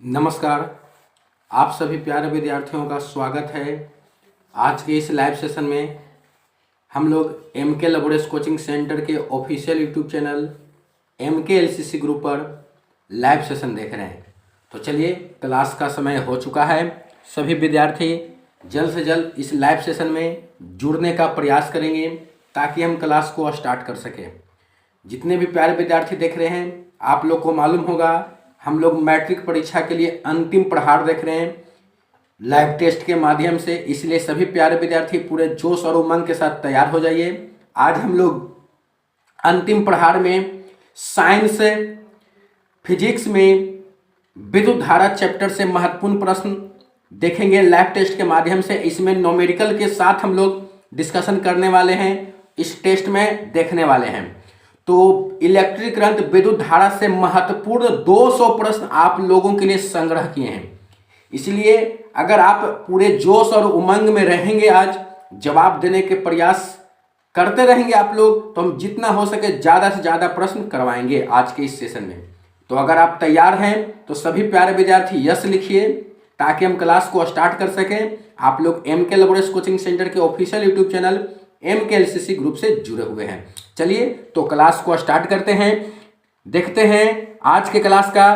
नमस्कार। आप सभी प्यारे विद्यार्थियों का स्वागत है। आज के इस लाइव सेशन में हम लोग MK लैबोरेटरी कोचिंग सेंटर के official YouTube channel MK LCC group पर लाइव सेशन देख रहे हैं। तो चलिए, क्लास का समय हो चुका है। सभी विद्यार्थी जल्द से जल्द इस लाइव सेशन में जुड़ने का प्रयास करेंगे ताकि हम क्लास को स्टार्ट कर सकें। जितने भी प्यारे विद्यार्थी देख रहे हैं, आप लोग को मालूम होगा हम लोग मैट्रिक परीक्षा के लिए अंतिम प्रहार देख रहे हैं लाइव टेस्ट के माध्यम से। इसलिए सभी प्यारे विद्यार्थी पूरे जोश और उमंग के साथ तैयार हो जाइए। आज हम लोग अंतिम प्रहार में साइंस फिजिक्स में विद्युत धारा चैप्टर से महत्वपूर्ण प्रश्न देखेंगे लाइव टेस्ट के माध्यम से। इसमें न्यूमेरिकल के साथ हम लोग डिस्कशन करने वाले हैं, इस टेस्ट में देखने वाले हैं। तो इलेक्ट्रिक करंट विद्युत धारा से महत्वपूर्ण 200 प्रश्न आप लोगों के लिए संग्रह किए हैं। इसलिए अगर आप पूरे जोश और उमंग में रहेंगे, आज जवाब देने के प्रयास करते रहेंगे आप लोग, तो हम जितना हो सके ज़्यादा से ज़्यादा प्रश्न करवाएंगे आज के इस सेशन में। तो अगर आप तैयार हैं तो सभी प्यारे विद्यार्थी यस लिखिए ताकि हम क्लास को स्टार्ट कर सकें। आप लोग MK लैबोरेटरी कोचिंग सेंटर के official YouTube channel MK LCC group से जुड़े हुए हैं। चलिए तो क्लास को स्टार्ट करते हैं। देखते हैं आज के क्लास का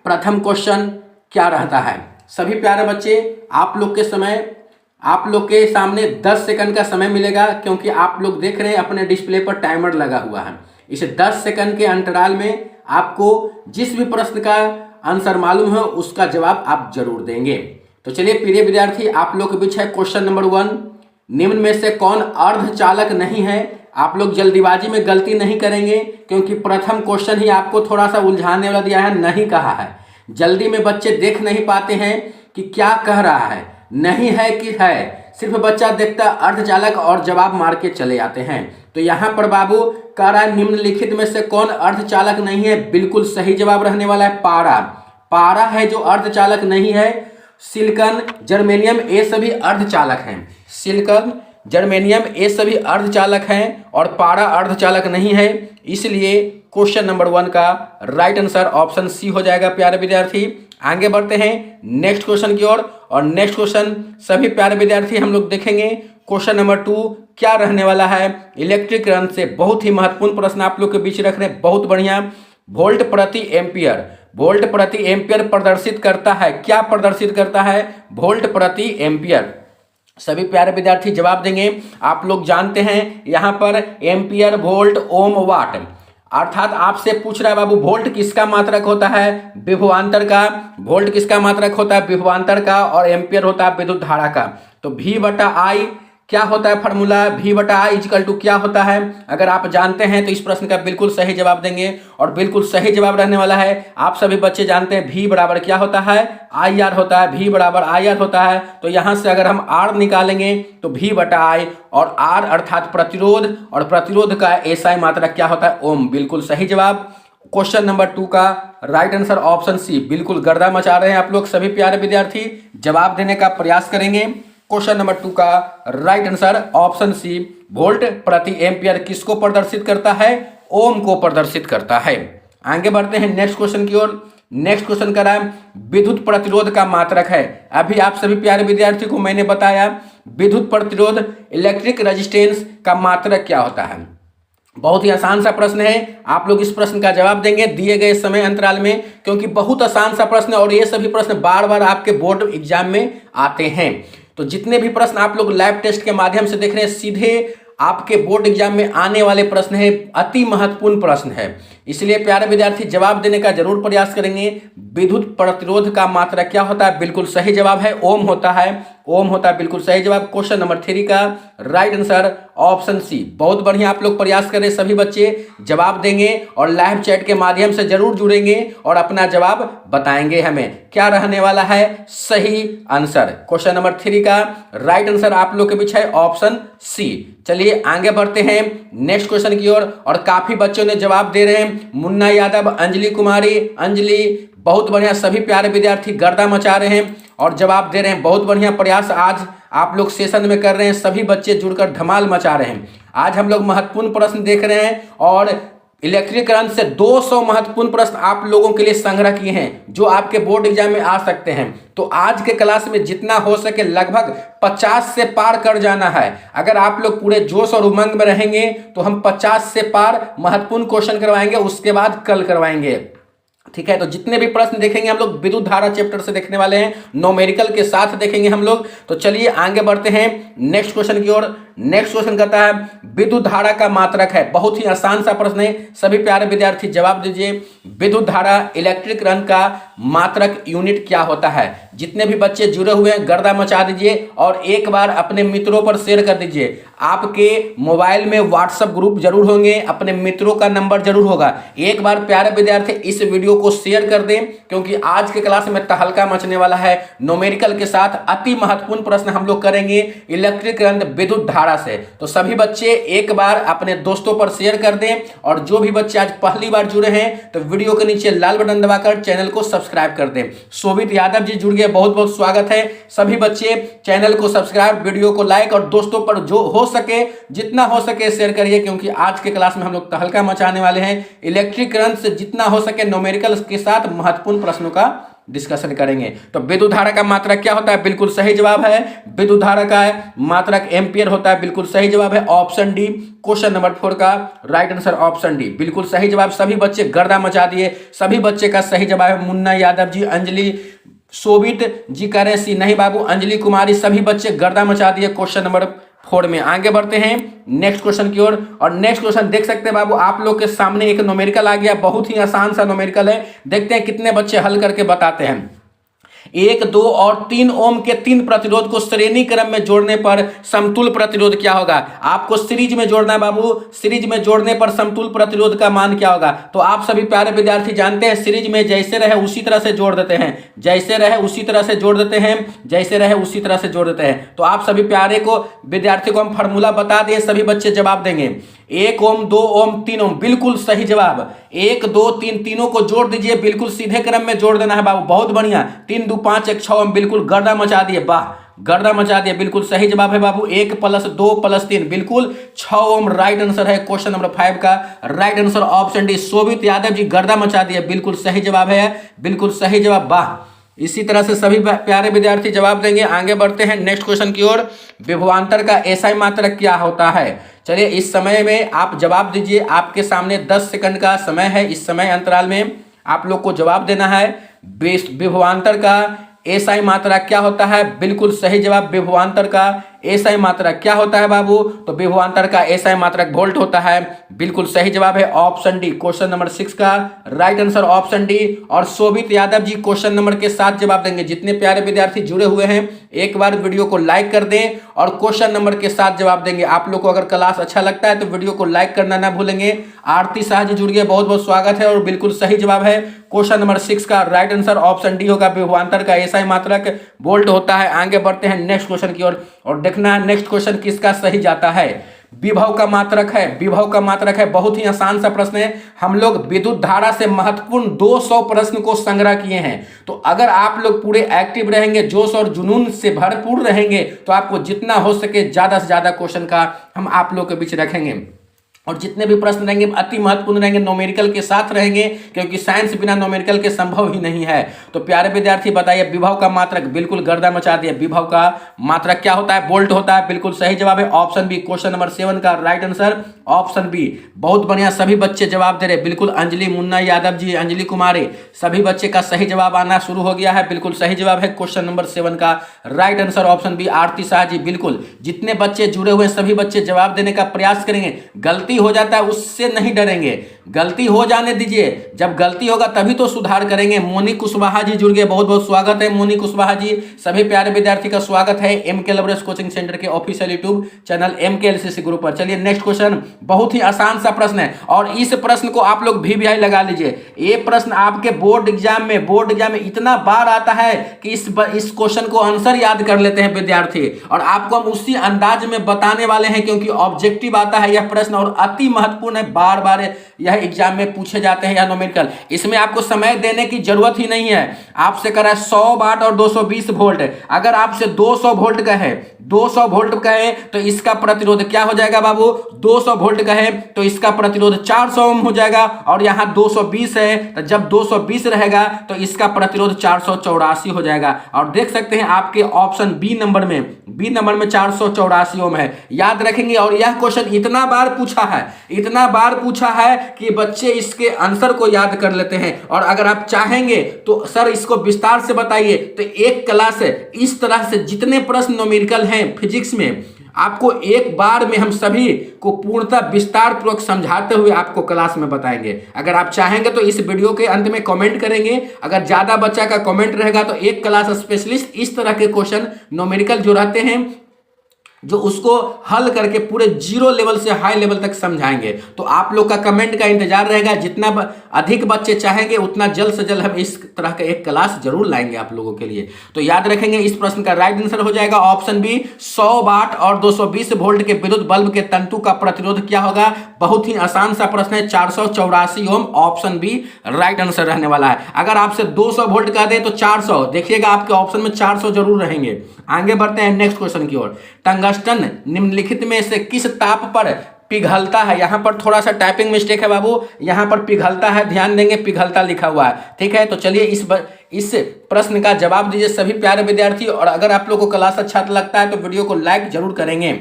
प्रथम क्वेश्चन क्या रहता है। सभी प्यारे बच्चे, आप लोग के सामने 10 सेकंड का समय मिलेगा, क्योंकि आप लोग देख रहे हैं अपने डिस्प्ले पर टाइमर लगा हुआ है। इस 10 सेकंड के अंतराल में आपको जिस भी प्रश्न का आंसर मालूम है उसका जवाब आप जरूर देंगे। तो चलिए प्रिय विद्यार्थी, आप लोग के बीच है क्वेश्चन नंबर 1। निम्न में से कौन अर्धचालक नहीं है? आप लोग जल्दीबाजी में गलती नहीं करेंगे, क्योंकि प्रथम क्वेश्चन ही आपको थोड़ा सा उलझाने वाला दिया है, नहीं कहा है। जल्दी में बच्चे देख नहीं पाते हैं कि क्या कह रहा है, नहीं है कि है। सिर्फ बच्चा देखता अर्धचालक और जवाब मार के चले जाते हैं। तो यहाँ पर बाबू कह रहा है निम्नलिखित में से कौन अर्धचालक नहीं है? बिल्कुल सही जवाब रहने वाला है पारा। पारा है जो अर्धचालक नहीं है। सिलिकॉन, जर्मेनियम ये सभी अर्धचालक हैं। सिलिकॉन, जर्मेनियम ये सभी अर्धचालक हैं और पारा अर्धचालक नहीं है। इसलिए क्वेश्चन नंबर 1 का राइट आंसर ऑप्शन सी हो जाएगा। प्यारे विद्यार्थी आगे बढ़ते हैं नेक्स्ट क्वेश्चन की ओर। और नेक्स्ट क्वेश्चन सभी प्यारे विद्यार्थी हम लोग देखेंगे। क्वेश्चन नंबर 2 क्या रहने वाला है? इलेक्ट्रिक करंट से बहुत ही महत्वपूर्ण प्रश्न आप लोग के बीच रख रहे हैं, बहुत बढ़िया। वोल्ट प्रति एम्पियर, वोल्ट प्रति एम्पियर प्रदर्शित करता है, क्या प्रदर्शित करता है? वोल्ट प्रति एम्पियर। सभी प्यारे विद्यार्थी जवाब देंगे। आप लोग जानते हैं यहाँ पर एम्पियर, वोल्ट, ओम, वाट, अर्थात आपसे पूछ रहा है बाबू वोल्ट किसका मात्रक होता है? विभवांतर का। वोल्ट किसका मात्रक होता है? विभवांतर का। और एम्पियर होता है विद्युत धारा का। तो V/I क्या होता है फॉर्मूला? V/I इक्वल टू क्या होता है? अगर आप जानते हैं तो इस प्रश्न का बिल्कुल सही जवाब देंगे, और बिल्कुल सही जवाब रहने वाला है। आप सभी बच्चे जानते हैं V बराबर क्या होता है? IR होता है। V बराबर IR होता है। तो यहाँ से अगर हम R निकालेंगे तो V/I, और R अर्थात प्रतिरोध, और प्रतिरोध का SI मात्रक क्या होता है? ओम। बिल्कुल सही जवाब। क्वेश्चन नंबर 2 का राइट आंसर ऑप्शन सी। बिल्कुल गर्दा मचा रहे हैं आप लोग, सभी प्यारे विद्यार्थी जवाब देने का प्रयास करेंगे। क्वेश्चन नंबर 2 का right answer option C. Volt प्रति एम्पियर किसको प्रदर्शित करता है? ओम को प्रदर्शित करता है। आगे बढ़ते हैं नेक्स्ट क्वेश्चन की ओर। नेक्स्ट क्वेश्चन का नाम विद्युत प्रतिरोध का मात्रक है। अभी आप सभी प्यारे विद्यार्थी को मैंने बताया विद्युत प्रतिरोध, इलेक्ट्रिक रेजिस्टेंस का मात्रक क्या होता है। बहुत ही आसान सा प्रश्न है, आप लोग इस प्रश्न का जवाब देंगे दिए गए समय अंतराल में, क्योंकि बहुत आसान सा प्रश्न है और ये सभी प्रश्न बार बार आपके बोर्ड एग्जाम में आते हैं। तो जितने भी प्रश्न आप लोग लाइव टेस्ट के माध्यम से देख रहे हैं, सीधे आपके बोर्ड एग्जाम में आने वाले प्रश्न है, अति महत्वपूर्ण प्रश्न है। इसलिए प्यारे विद्यार्थी जवाब देने का जरूर प्रयास करेंगे। विद्युत प्रतिरोध का मात्रक क्या होता है? बिल्कुल सही जवाब है ओम होता है। ओम होता है, बिल्कुल सही जवाब। क्वेश्चन नंबर 3 का राइट आंसर ऑप्शन सी। बहुत बढ़िया, आप लोग प्रयास करें, सभी बच्चे जवाब देंगे और लाइव चैट के माध्यम से जरूर जुड़ेंगे और अपना जवाब बताएंगे हमें क्या रहने वाला है सही आंसर। क्वेश्चन नंबर 3 का राइट आंसर आप लोग के बीच है ऑप्शन सी। चलिए आगे बढ़ते हैं नेक्स्ट क्वेश्चन की ओर। और काफी बच्चों ने जवाब दे रहे हैं। मुन्ना यादव, अंजलि कुमारी, अंजलि, बहुत बढ़िया, सभी प्यारे विद्यार्थी गर्दा मचा रहे हैं और जवाब दे रहे हैं। बहुत बढ़िया प्रयास आज आप लोग सेशन में कर रहे हैं, सभी बच्चे जुड़कर धमाल मचा रहे हैं। आज हम लोग महत्वपूर्ण प्रश्न देख रहे हैं और इलेक्ट्रिक करंट से 200 महत्वपूर्ण प्रश्न आप लोगों के लिए संग्रह किए हैं जो आपके बोर्ड एग्जाम में आ सकते हैं। तो आज के क्लास में जितना हो सके लगभग 50 से पार कर जाना है। अगर आप लोग पूरे जोश और उमंग में रहेंगे तो हम 50 से पार महत्वपूर्ण क्वेश्चन करवाएंगे, उसके बाद कल करवाएंगे। ठीक है, तो जितने भी प्रश्न देखेंगे हम लोग विद्युत धारा चैप्टर से देखने वाले हैं, न्यूमेरिकल के साथ देखेंगे हम लोग। तो चलिए आगे बढ़ते हैं नेक्स्ट क्वेश्चन की ओर। नेक्स्ट क्वेश्चन कहता है विद्युत धारा का मात्रक है। बहुत ही आसान सा प्रश्न है, सभी प्यारे विद्यार्थी जवाब दीजिए। विद्युत धारा इलेक्ट्रिक करंट का मात्रक यूनिट क्या होता है? जितने भी बच्चे जुड़े हुए हैं गर्दा मचा दीजिए और एक बार अपने मित्रों पर शेयर कर दीजिए। आपके मोबाइल में व्हाट्सएप ग्रुप जरूर होंगे, अपने मित्रों का नंबर जरूर होगा। एक बार प्यारे विद्यार्थी इस वीडियो को शेयर कर दें, क्योंकि आज के क्लास में तहलका मचने वाला है। न्यूमेरिकल के साथ अति महत्वपूर्ण प्रश्न हम लोग करेंगे इलेक्ट्रिक करंट विद्युत धारा से। तो सभी बच्चे एक बार अपने दोस्तों पर शेयर कर दें, और जो भी बच्चे आज पहली बार जुड़े हैं तो वीडियो के नीचे लाल बटन दबाकर चैनल को सब्सक्राइब कर दें। शोभित यादव जी जुड़ गए, बहुत बहुत स्वागत है। सभी बच्चे चैनल को सब्सक्राइब, वीडियो को लाइक और दोस्तों पर जो हो सके जितना हो सके शेयर करिए, क्योंकि आज के क्लास में हम लोग तहलका मचाने वाले हैं। इलेक्ट्रिक करंट से जितना हो सके न्यूमेरिकल के साथ महत्वपूर्ण प्रश्नों का डिस्कशन करेंगे। तो विद्युत धारा का मात्रक क्या होता है? बिल्कुल सही जवाब है विद्युत धारा का मात्रक एम्पियर होता है। बिल्कुल सही जवाब है ऑप्शन डी। क्वेश्चन नंबर 4 का राइट आंसर ऑप्शन डी, बिल्कुल सही जवाब। सभी बच्चे गर्दा मचा दिए। सभी बच्चे का सही जवाब है मुन्ना यादव जी, अंजलि, शोभित जी कह रहे सी नहीं बाबू, अंजलि कुमारी, सभी बच्चे गर्दा मचा दिए क्वेश्चन नंबर 4 में। आगे बढ़ते हैं नेक्स्ट क्वेश्चन की ओर। और नेक्स्ट क्वेश्चन देख सकते हैं बाबू, आप लोग के सामने एक न्यूमेरिकल आ गया। बहुत ही आसान सा न्यूमेरिकल है, देखते हैं कितने बच्चे हल करके बताते हैं। 1, 2 और 3 ओम के 3 प्रतिरोध को श्रेणी क्रम में जोड़ने पर समतुल प्रतिरोध क्या होगा? आपको सीरीज में जोड़ना है बाबू। सीरीज में जोड़ने पर समतुल प्रतिरोध का मान क्या होगा? तो आप सभी प्यारे विद्यार्थी जानते हैं सीरीज में जैसे रहे उसी तरह से जोड़ देते हैं, जैसे रहे उसी तरह से जोड़ देते हैं, जैसे रहे उसी तरह से जोड़ देते हैं। तो आप सभी प्यारे को विद्यार्थी को हम फॉर्मूला बता दिए, सभी बच्चे जवाब देंगे। 1 ओम, 2 ओम, 3 ओम, बिल्कुल सही जवाब। 1, 2, 3 तीनों को जोड़ दीजिए, बिल्कुल सीधे क्रम में जोड़ देना है बाबू, बहुत बढ़िया। 3, 2, 5, 1, 6 ओम, बिल्कुल गर्दा मचा दिए, वाह गर्दा मचा दिए, बिल्कुल सही जवाब है बाबू। 1 + 2 + 3 बिल्कुल 6 ओम राइट आंसर है। क्वेश्चन नंबर 5 का राइट आंसर ऑप्शन डी। शोभित यादव जी गर्दा मचा दिए, बिल्कुल सही जवाब है, बिल्कुल सही जवाब, वाह। इसी तरह से सभी प्यारे विद्यार्थी जवाब देंगे। आगे बढ़ते हैं नेक्स्ट क्वेश्चन की ओर। विभवांतर का एसआई मात्रक क्या होता है? चलिए इस समय में आप जवाब दीजिए। आपके सामने 10 सेकंड का समय है। इस समय अंतराल में आप लोग को जवाब देना है। विभवांतर का एसआई मात्रक क्या होता है? बिल्कुल सही जवाब। विभवांतर का एसआई मात्रक क्या होता है बाबू? तो विभवांतर का एसआई मात्रक वोल्ट होता है, बिल्कुल सही जवाब है ऑप्शन डी। क्वेश्चन नंबर 6 का राइट आंसर ऑप्शन डी। और शोभित यादव जी क्वेश्चन नंबर के साथ जवाब देंगे। जितने प्यारे विद्यार्थी जुड़े हुए हैं एक बार वीडियो को लाइक कर दें और क्वेश्चन नंबर के साथ जवाब देंगे। आप लोग को अगर क्लास अच्छा लगता है तो वीडियो को लाइक करना ना भूलेंगे। आरती शाह जी जुड़ गए, बहुत बहुत स्वागत है। और बिल्कुल सही जवाब है क्वेश्चन नंबर 6 का राइट आंसर ऑप्शन डी होगा। विभवांतर का एसआई मात्रक वोल्ट होता है। आगे बढ़ते हैं नेक्स्ट क्वेश्चन की ओर और देखना है नेक्स्ट क्वेश्चन किसका सही जाता है। विभव का मात्रक है, विभव का मात्रक है। बहुत ही आसान सा प्रश्न है। हम लोग विद्युत धारा से महत्वपूर्ण 200 प्रश्न को संग्रह किए हैं। तो अगर आप लोग पूरे एक्टिव रहेंगे, जोश और जुनून से भरपूर रहेंगे, तो आपको जितना हो सके ज्यादा से ज्यादा क्वेश्चन का हम आप लोग के बीच रखेंगे। और जितने भी प्रश्न रहेंगे अति महत्वपूर्ण रहेंगे, न्यूमेरिकल के साथ रहेंगे, क्योंकि साइंस बिना न्यूमेरिकल के संभव ही नहीं है। तो प्यारे विद्यार्थी बताइए विभव का मात्रक, बिल्कुल गर्दा मचा दिया। विभव का मात्रक क्या होता है? वोल्ट होता है, बिल्कुल सही जवाब है ऑप्शन बी। क्वेश्चन नंबर 7 का राइट आंसर ऑप्शन बी। बहुत बढ़िया, सभी बच्चे जवाब दे रहे, बिल्कुल अंजलि, मुन्ना यादव जी, अंजलि कुमारी, सभी बच्चे का सही जवाब आना शुरू हो गया है। बिल्कुल सही जवाब है क्वेश्चन नंबर 7 का राइट आंसर ऑप्शन बी। आरती शाह जी, बिल्कुल जितने बच्चे जुड़े हुए सभी बच्चे जवाब देने का प्रयास करेंगे। गलती हो जाता है उससे नहीं डरेंगे, गलती हो जाने दीजिए, जब गलती होगा तभी तो सुधार करेंगे। मोनी कुशवाहा जी जुड़ गए, बहुत बहुत स्वागत है मोनी कुशवाहा जी। सभी प्यारे विद्यार्थी का स्वागत है एमके लबरेश कोचिंग सेंटर के official YouTube channel MKLCC group पर। चलिए नेक्स्ट क्वेश्चन, बहुत ही आसान सा प्रश्न है और इस प्रश्न को आप लोग VVI लगा लीजिए। ये प्रश्न आपके बोर्ड एग्जाम में इतना बार आता है कि इस क्वेश्चन को आंसर याद कर लेते हैं विद्यार्थी, और आपको हम उसी अंदाज में बताने वाले हैं, क्योंकि ऑब्जेक्टिव आता है यह प्रश्न और अति महत्वपूर्ण है, बार बार यह एग्जाम में पूछे जाते हैं यह न्यूमेरिकल। इसमें आपको समय देने की जरूरत ही नहीं है। आपसे कह रहा है 100 वाट और 220 वोल्ट। अगर आपसे 200 वोल्ट कहे, 200 वोल्ट कहे तो इसका प्रतिरोध क्या हो जाएगा बाबू, 200 वोल्ट कहे तो इसका प्रतिरोध 400 ओम हो जाएगा। और यहां 220 है तो जब 220 रहेगा तो इसका प्रतिरोध 484 हो जाएगा। और देख सकते हैं आपके ऑप्शन बी नंबर में 484 ओम है। याद रखेंगे। और यह क्वेश्चन इतना बार पूछा है कि बच्चे इसके आंसर को याद कर लेते हैं। और अगर आप चाहेंगे तो सर इसको विस्तार से बताइए, तो एक क्लास है इस तरह से जितने प्रश्न न्यूमेरिकल हैं फिजिक्स में, आपको एक बार में हम सभी को पूर्णतः विस्तार पूर्वक समझाते हुए आपको क्लास में बताएंगे। अगर आप चाहेंगे तो इस वीडियो के अंत में कमेंट करेंगे। अगर ज्यादा बच्चा का कमेंट रहेगा तो एक क्लास स्पेशलिस्ट इस तरह के क्वेश्चन न्यूमेरिकल जो रहते हैं जो उसको हल करके पूरे 0 लेवल से हाई लेवल तक समझाएंगे। तो आप लोग का कमेंट का इंतजार रहेगा। जितना अधिक बच्चे चाहेंगे उतना जल्द से जल्द हम इस तरह का एक क्लास जरूर लाएंगे आप लोगों के लिए। तो याद रखेंगे इस प्रश्न का राइट आंसर हो जाएगा ऑप्शन बी, 100 वाट और 220 वोल्ट के विद्युत बल्ब के तंतु का प्रतिरोध क्या होगा। बहुत ही आसान सा प्रश्न है, 484 ओम। ऑप्शन बी राइट आंसर रहने वाला है। अगर आपसे 200 वोल्ट का दे तो 400, देखिएगा आपके ऑप्शन में 400 जरूर रहेंगे। आगे बढ़ते हैं नेक्स्ट क्वेश्चन की ओर। टंगस्टन निम्नलिखित में से किस ताप पर पिघलता है। यहां पर थोड़ा सा टाइपिंग मिस्टेक है बाबू, यहां पर पिघलता है, ध्यान देंगे पिघलता लिखा हुआ है, ठीक है। तो चलिए इस प्रश्न का जवाब दीजिए सभी प्यारे विद्यार्थी। और अगर आप लोगों को क्लास अच्छा लगता है तो वीडियो को लाइक जरूर करेंगे।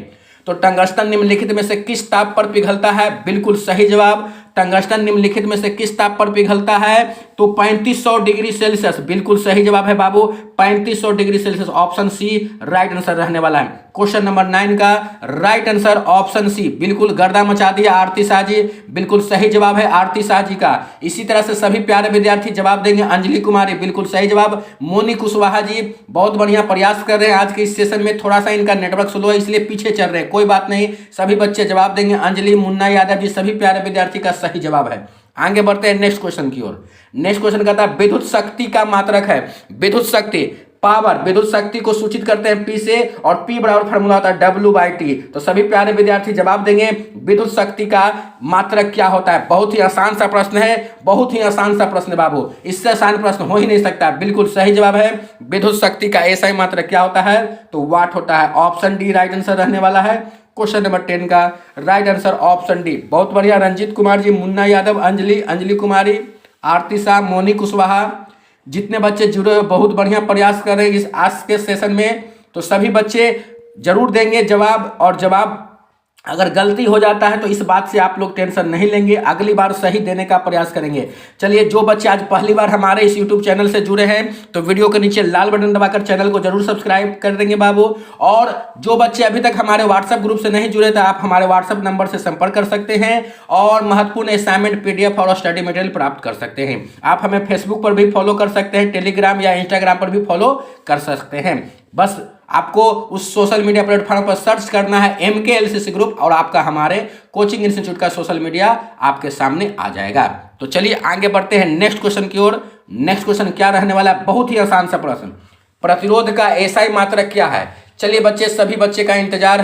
तो टंगस्टन निम्नलिखित में से किस ताप पर पिघलता है, बिल्कुल सही जवाब। टंगस्टन निम्नलिखित में से किस ताप पर पिघलता है, तो 3500 डिग्री सेल्सियस, बिल्कुल सही जवाब है बाबू, 3500 degree Celsius. Option C right answer रहने वाला है। क्वेश्चन नंबर 9 का राइट आंसर ऑप्शन सी, बिल्कुल गर्दा मचा दिया आरती शाह जी, बिल्कुल सही जवाब है आरती शाह जी का। इसी तरह से सभी प्यारे विद्यार्थी जवाब देंगे। अंजलि कुमारी, बिल्कुल सही जवाब। मोनी कुशवाहा जी बहुत बढ़िया प्रयास कर रहे हैं। आज के इस सेशन में थोड़ा सा इनका नेटवर्क स्लो है इसलिए पीछे चल रहे हैं, कोई बात नहीं, सभी बच्चे जवाब देंगे। अंजलि, मुन्ना यादव जी, सभी प्यारे विद्यार्थी का सही जवाब है। आगे बढ़ते हैं नेक्स्ट क्वेश्चन की ओर। नेक्स्ट क्वेश्चन कहता है विद्युत शक्ति का मात्रक है। विद्युत शक्ति, पावर, विद्युत शक्ति को सूचित करते हैं पी से, और पी बराबर फार्मूला होता है W/T। तो सभी प्यारे विद्यार्थी जवाब देंगे विद्युत शक्ति का मात्रक क्या होता है। बहुत ही आसान सा प्रश्न है, बहुत ही आसान सा प्रश्न बाबू, इससे आसान प्रश्न हो ही नहीं सकता। बिल्कुल सही जवाब है विद्युत शक्ति का ऐसा मात्रक क्या होता है, तो वाट होता है। ऑप्शन डी राइट आंसर रहने वाला है। क्वेश्चन नंबर 10 का राइट आंसर ऑप्शन डी, बहुत बढ़िया। रंजीत कुमार जी, मुन्ना यादव, अंजलि कुमारी, आरती शाह, मोनी कुशवाहा, जितने बच्चे जुड़े हुए बहुत बढ़िया प्रयास कर रहे हैं इस आज के सेशन में। तो सभी बच्चे जरूर देंगे जवाब। और जवाब अगर गलती हो जाता है तो इस बात से आप लोग टेंशन नहीं लेंगे, अगली बार सही देने का प्रयास करेंगे। चलिए, जो बच्चे आज पहली बार हमारे इस YouTube चैनल से जुड़े हैं तो वीडियो के नीचे लाल बटन दबाकर चैनल को जरूर सब्सक्राइब कर देंगे बाबू। और जो बच्चे अभी तक हमारे WhatsApp ग्रुप से नहीं जुड़े थे, आप हमारे WhatsApp नंबर से संपर्क कर सकते हैं और महत्वपूर्ण असाइनमेंट, PDF और स्टडी मटेरियल प्राप्त कर सकते हैं। आप हमें फेसबुक पर भी फॉलो कर सकते हैं, टेलीग्राम या इंस्टाग्राम पर भी फॉलो कर सकते हैं। बस आपको उस सोशल मीडिया प्लेटफॉर्म पर सर्च करना है MKLCC ग्रुप और आपका हमारे कोचिंग इंस्टीट्यूट का सोशल मीडिया आपके सामने आ जाएगा। तो चलिए आगे बढ़ते हैं नेक्स्ट क्वेश्चन की ओर। नेक्स्ट क्वेश्चन क्या रहने वाला है, बहुत ही आसान सा प्रश्न। प्रतिरोध का एसआई मात्रक क्या है। चलिए बच्चे, सभी बच्चे का इंतजार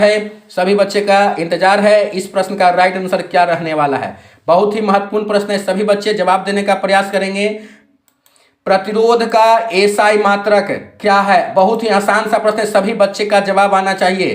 है, इस प्रश्न का राइट आंसर क्या रहने वाला है। बहुत ही महत्वपूर्ण प्रश्न है, सभी बच्चे जवाब देने का प्रयास करेंगे। प्रतिरोध का एसआई मात्रक क्या है, बहुत ही आसान सा प्रश्न है, सभी बच्चे का जवाब आना चाहिए।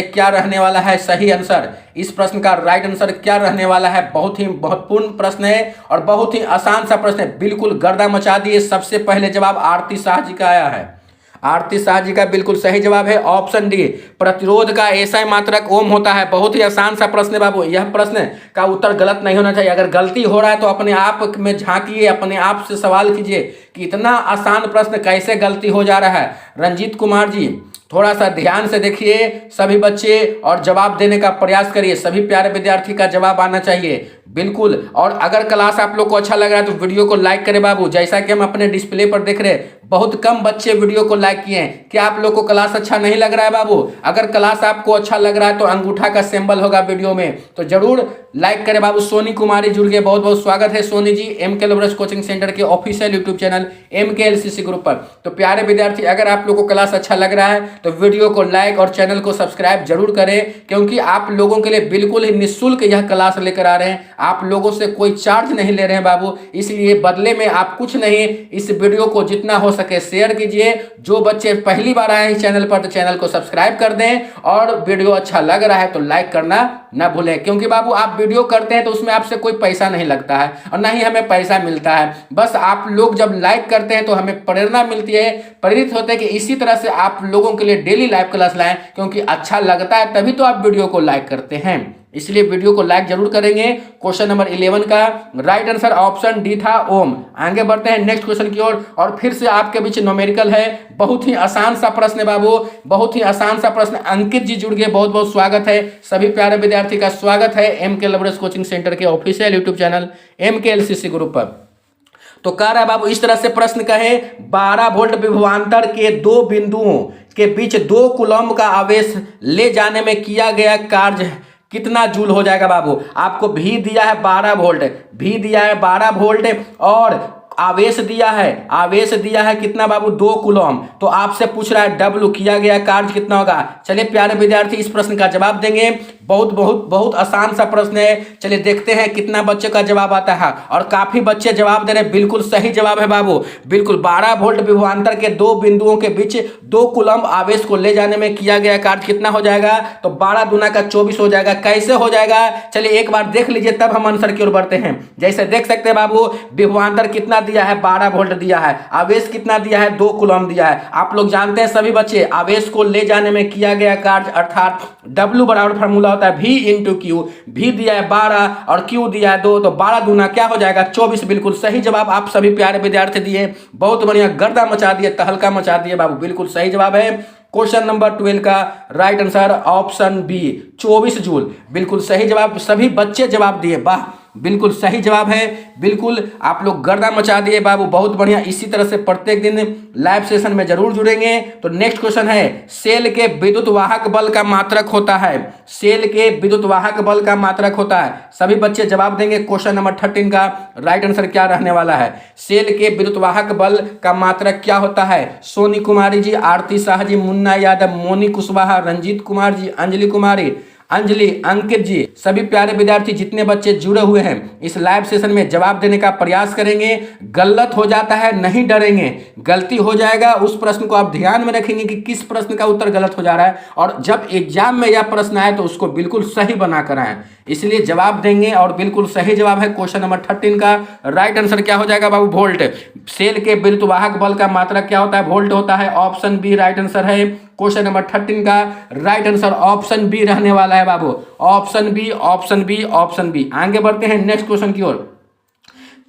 क्या रहने वाला है सही आंसर, इस प्रश्न का राइट आंसर क्या रहने वाला है। बहुत ही महत्वपूर्ण प्रश्न है और बहुत ही आसान सा प्रश्न है, बिल्कुल गर्दा मचा दिए। सबसे पहले जवाब आरती शाह जी का आया है, आरती शाह जी का बिल्कुल सही जवाब है ऑप्शन डी। प्रतिरोध का एसआई मात्रक ओम होता है। बहुत ही आसान सा प्रश्न है बाबू, यह प्रश्न का उत्तर गलत नहीं होना चाहिए। अगर गलती हो रहा है तो अपने आप में झांकिए, अपने आप से सवाल कीजिए कि इतना आसान प्रश्न कैसे गलती हो जा रहा है। रंजीत कुमार जी, थोड़ा सा ध्यान से देखिए सभी बच्चे और जवाब देने का प्रयास करिए। सभी प्यारे विद्यार्थी का जवाब आना चाहिए। बिल्कुल। और अगर क्लास आप लोग को अच्छा लग रहा है तो वीडियो को लाइक करें बाबू। जैसा कि हम अपने डिस्प्ले पर देख रहे हैं, बहुत कम बच्चे वीडियो को लाइक किए हैं। क्या आप लोग को क्लास अच्छा नहीं लग रहा है बाबू? अगर क्लास आपको अच्छा लग रहा है तो अंगूठा का सिंबल होगा वीडियो में, तो जरूर लाइक करें बाबू। सोनी कुमारी जुड़ गए, बहुत बहुत स्वागत है Soni ji, MK लबरेश coaching centre के official YouTube channel MKLCC group पर। तो प्यारे विद्यार्थी, अगर आप लोग को क्लास अच्छा लग रहा है तो वीडियो को लाइक और चैनल को सब्सक्राइब जरूर करें, क्योंकि आप लोगों के लिए बिल्कुल ही निःशुल्क यह क्लास लेकर आ रहे हैं। आप लोगों से कोई चार्ज नहीं ले रहे हैं बाबू, इसलिए बदले में आप कुछ नहीं, इस वीडियो को जितना हो सके शेयर कीजिए। जो बच्चे पहली बार आए हैं चैनल पर तो चैनल को सब्सक्राइब कर दें, और वीडियो अच्छा लग रहा है तो लाइक करना ना भूलें, क्योंकि बाबू आप वीडियो करते हैं तो उसमें आपसे कोई पैसा नहीं लगता है और ना ही हमें पैसा मिलता है। बस आप लोग जब लाइक करते हैं तो हमें प्रेरणा मिलती है, प्रेरित होते हैं कि इसी तरह से आप लोगों के लिए डेली लाइव क्लास लाएं, क्योंकि अच्छा लगता है तभी तो आप वीडियो को लाइक करते हैं। इसलिए वीडियो को लाइक जरूर करेंगे। क्वेश्चन नंबर 11 का राइट आंसर ऑप्शन डी था, ओम। आगे बढ़ते हैं नेक्स्ट क्वेश्चन की ओर, और फिर से आपके बीच न्यूमेरिकल है। बहुत ही आसान सा प्रश्न है बाबू, बहुत ही आसान सा प्रश्न। अंकित जी जुड़ गए, बहुत बहुत स्वागत है। सभी प्यारे विद्यार्थी का स्वागत है एमके लबरेश कोचिंग सेंटर के official YouTube channel MKLCC group पर। तो कह रहा है बाबू इस तरह से प्रश्न कहे, 12 वोल्ट विभवांतर के दो बिंदुओं के बीच 2 कूलम्ब का आवेश ले जाने में किया गया कार्य कितना जूल हो जाएगा बाबू? आपको भी दिया है 12 वोल्ट, भी दिया है 12 वोल्ट, और आवेश दिया है कितना बाबू? 2 कूलम्ब। तो आपसे पूछ रहा है W, किया गया कार्य कितना होगा? चलिए प्यारे विद्यार्थी, इस प्रश्न का जवाब देंगे। बहुत बहुत बहुत आसान सा प्रश्न है। चलिए देखते हैं कितना बच्चे का जवाब आता है, और काफी बच्चे जवाब दे रहे हैं। बिल्कुल सही जवाब है बाबू, बिल्कुल। 12 वोल्ट विभवांतर के 2 बिंदुओं के बीच 2 कूलम्ब आवेश को ले जाने में किया गया कार्य कितना हो जाएगा? तो 12 दूना का 24 हो जाएगा। कैसे हो जाएगा? चलिए एक बार देख लीजिए, तब हम आंसर की ओर बढ़ते हैं। जैसे देख सकते हैं बाबू, विभवांतर कितना दिया है? 12 वोल्ट दिया है। आवेश कितना दिया है? 2 कूलम्ब दिया है। आप लोग जानते हैं सभी बच्चे, आवेश को ले जाने में किया गया कार्य अर्थात W बराबर फार्मूला होता है V इंटू क्यू। भी दिया है 12 और क्यू दिया है 2, तो 12 दूना क्या हो जाएगा? 24। बिल्कुल सही जवाब आप सभी प्यारे विद्यार्थी दिए, बहुत बढ़िया, गर्दा मचा दिए, तहलका मचा दिए बाबू। बिल्कुल सही जवाब है क्वेश्चन नंबर 12 का right answer option B, 24 joule. बिल्कुल सही जवाब, सभी बच्चे जवाब दिए, वाह, बिल्कुल सही जवाब है। बिल्कुल आप लोग गर्दा मचा दिए बाबू, बहुत बढ़िया। इसी तरह से प्रत्येक दिन लाइव सेशन में जरूर जुड़ेंगे। तो नेक्स्ट क्वेश्चन है, सेल के विद्युत वाहक बल का मात्रक होता है। सेल के विद्युत वाहक बल का मात्रक होता है। सभी बच्चे जवाब देंगे। क्वेश्चन नंबर 13 का राइट आंसर क्या रहने वाला है? सेल के विद्युत वाहक बल का मात्रक क्या होता है? सोनी कुमारी जी, आरती शाह जी, मुन्ना यादव, मोनी कुशवाहा, रंजीत कुमार जी, अंजलि कुमारी, अंजलि, अंकित जी, सभी प्यारे विद्यार्थी जितने बच्चे जुड़े हुए हैं इस लाइव सेशन में जवाब देने का प्रयास करेंगे। गलत हो जाता है नहीं डरेंगे, गलती हो जाएगा उस प्रश्न को आप ध्यान में रखेंगे कि किस प्रश्न का उत्तर गलत हो जा रहा है, और जब एग्जाम में यह प्रश्न आए तो उसको बिल्कुल सही बना कर आए। इसलिए जवाब देंगे, और बिल्कुल सही जवाब है क्वेश्चन नंबर 13 का राइट आंसर क्या हो जाएगा बाबू? वोल्ट। सेल के विद्युत वाहक बल का मात्रक क्या होता है? वोल्ट होता है। ऑप्शन बी राइट आंसर है। क्वेश्चन नंबर 13 का राइट आंसर ऑप्शन बी रहने वाला है बाबू, option B, option B, option B. आगे बढ़ते हैं नेक्स्ट क्वेश्चन की ओर।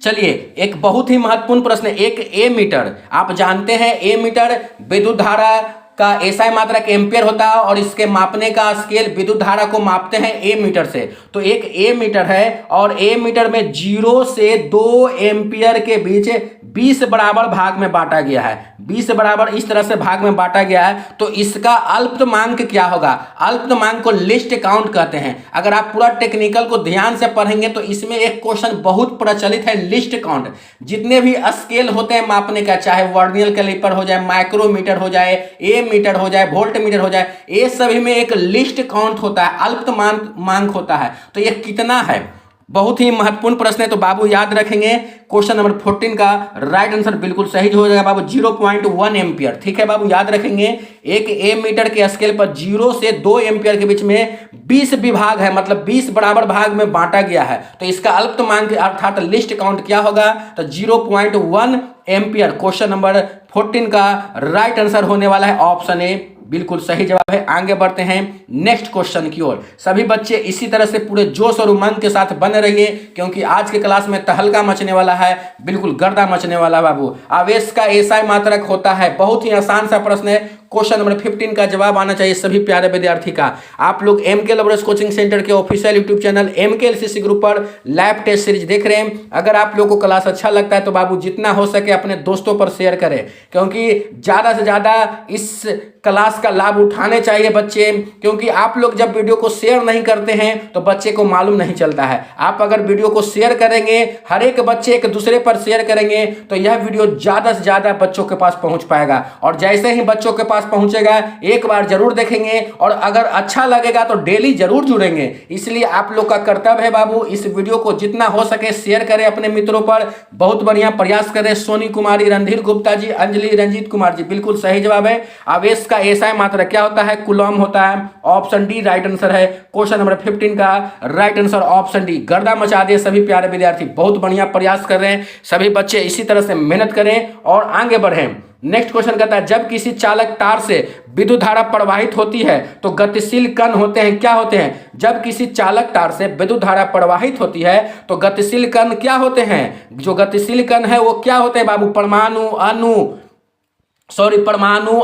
चलिए एक बहुत ही महत्वपूर्ण प्रश्न है, एक ए मीटर। आप जानते हैं ए मीटर विद्युत धारा का एसआई मात्रक एम्पियर होता है, और इसके मापने का स्केल विद्युत धारा को मापते हैं ए मीटर से। तो एक ए मीटर है, और ए मीटर में 0 से 2 एम्पियर के बीच 20 बराबर भाग में बांटा गया है। 20 बराबर इस तरह से भाग में बांटा गया है। तो इसका अल्पतमांक क्या होगा? अल्पतमांक को लिस्ट काउंट कहते हैं। अगर आप पूरा टेक्निकल को ध्यान से पढ़ेंगे तो इसमें एक क्वेश्चन बहुत प्रचलित है, लिस्ट काउंट। जितने भी स्केल होते हैं मापने का, चाहे वर्नियर कैलिपर हो जाए, माइक्रोमीटर हो जाए, ए मीटर हो जाए, वोल्ट मीटर हो जाए, ये सभी में एक लिस्ट काउंट होता है, अल्पतमांक होता है। तो ये कितना है? बहुत ही महत्वपूर्ण प्रश्न है, तो बाबू याद रखेंगे। क्वेश्चन नंबर 14 का राइट आंसर बिल्कुल सही हो जाएगा बाबू, 0.1 एम्पियर। ठीक है बाबू, याद रखेंगे। एक ए मीटर के स्केल पर 0 से 2 एम्पियर के बीच में 20 विभाग है, मतलब 20 बराबर भाग में बांटा गया है। तो इसका अल्पतमांक अर्थात लिस्ट काउंट क्या होगा? तो 0.1 एम्पियर। क्वेश्चन नंबर 14 का राइट आंसर होने वाला है ऑप्शन ए, बिल्कुल सही जवाब है। आगे बढ़ते हैं नेक्स्ट क्वेश्चन की ओर। सभी बच्चे इसी तरह से पूरे जोश और उमंग के साथ बने रहिए, क्योंकि आज के क्लास में तहलका मचने वाला है, बिल्कुल गर्दा मचने वाला बाबू। आवेश का एसआई मात्रक होता है, बहुत ही आसान सा प्रश्न है। क्वेश्चन नंबर 15 का जवाब आना चाहिए सभी प्यारे विद्यार्थी का। आप लोग एमके लबरेज कोचिंग सेंटर के official YouTube channel MK LCC group पर लैब टेस्ट सीरीज देख रहे हैं। अगर आप लोगों को क्लास अच्छा लगता है तो बाबू जितना हो सके अपने दोस्तों पर शेयर करें, क्योंकि ज़्यादा से ज़्यादा इस क्लास का लाभ उठाने चाहिए बच्चे, क्योंकि आप लोग जब वीडियो को शेयर नहीं करते हैं तो बच्चे को मालूम नहीं चलता है। आप अगर वीडियो को शेयर करेंगे, हर एक बच्चे एक दूसरे पर शेयर करेंगे तो यह वीडियो ज़्यादा से ज़्यादा बच्चों के पास पहुंच पाएगा। और जैसे ही बच्चों के पास पहुंचेगा एक बार जरूर देखेंगे और अगर अच्छा लगेगा तो डेली जरूर जुड़ेंगे। इसलिए आप लोग का कर्तव्य है बाबू, इस वीडियो को जितना हो सके शेयर करें अपने मित्रों पर। बहुत बढ़िया प्रयास करें। सोनी कुमारी, रणधीर गुप्ता जी, अंजलि रंजीत कुमार जी, बिल्कुल सही जवाब है। आवेश का एसआई मात्रा क्या होता है? कूलॉम होता है। ऑप्शन डी राइट आंसर है। क्वेश्चन नंबर 15 का राइट आंसर ऑप्शन डी। गर्दा मचा दिए सभी प्यारे विद्यार्थी, बहुत बढ़िया प्रयास कर रहे हैं सभी बच्चे। इसी तरह से मेहनत करें और आगे बढ़ें। नेक्स्ट क्वेश्चन कहता है जब किसी चालक तार से विद्युत धारा प्रवाहित होती है तो गतिशील कण होते हैं, क्या होते हैं? जब किसी चालक तार से विद्युत धारा प्रवाहित होती है तो गतिशील कण क्या होते हैं? जो गतिशील कण है वो क्या होते हैं बाबू? परमाणु,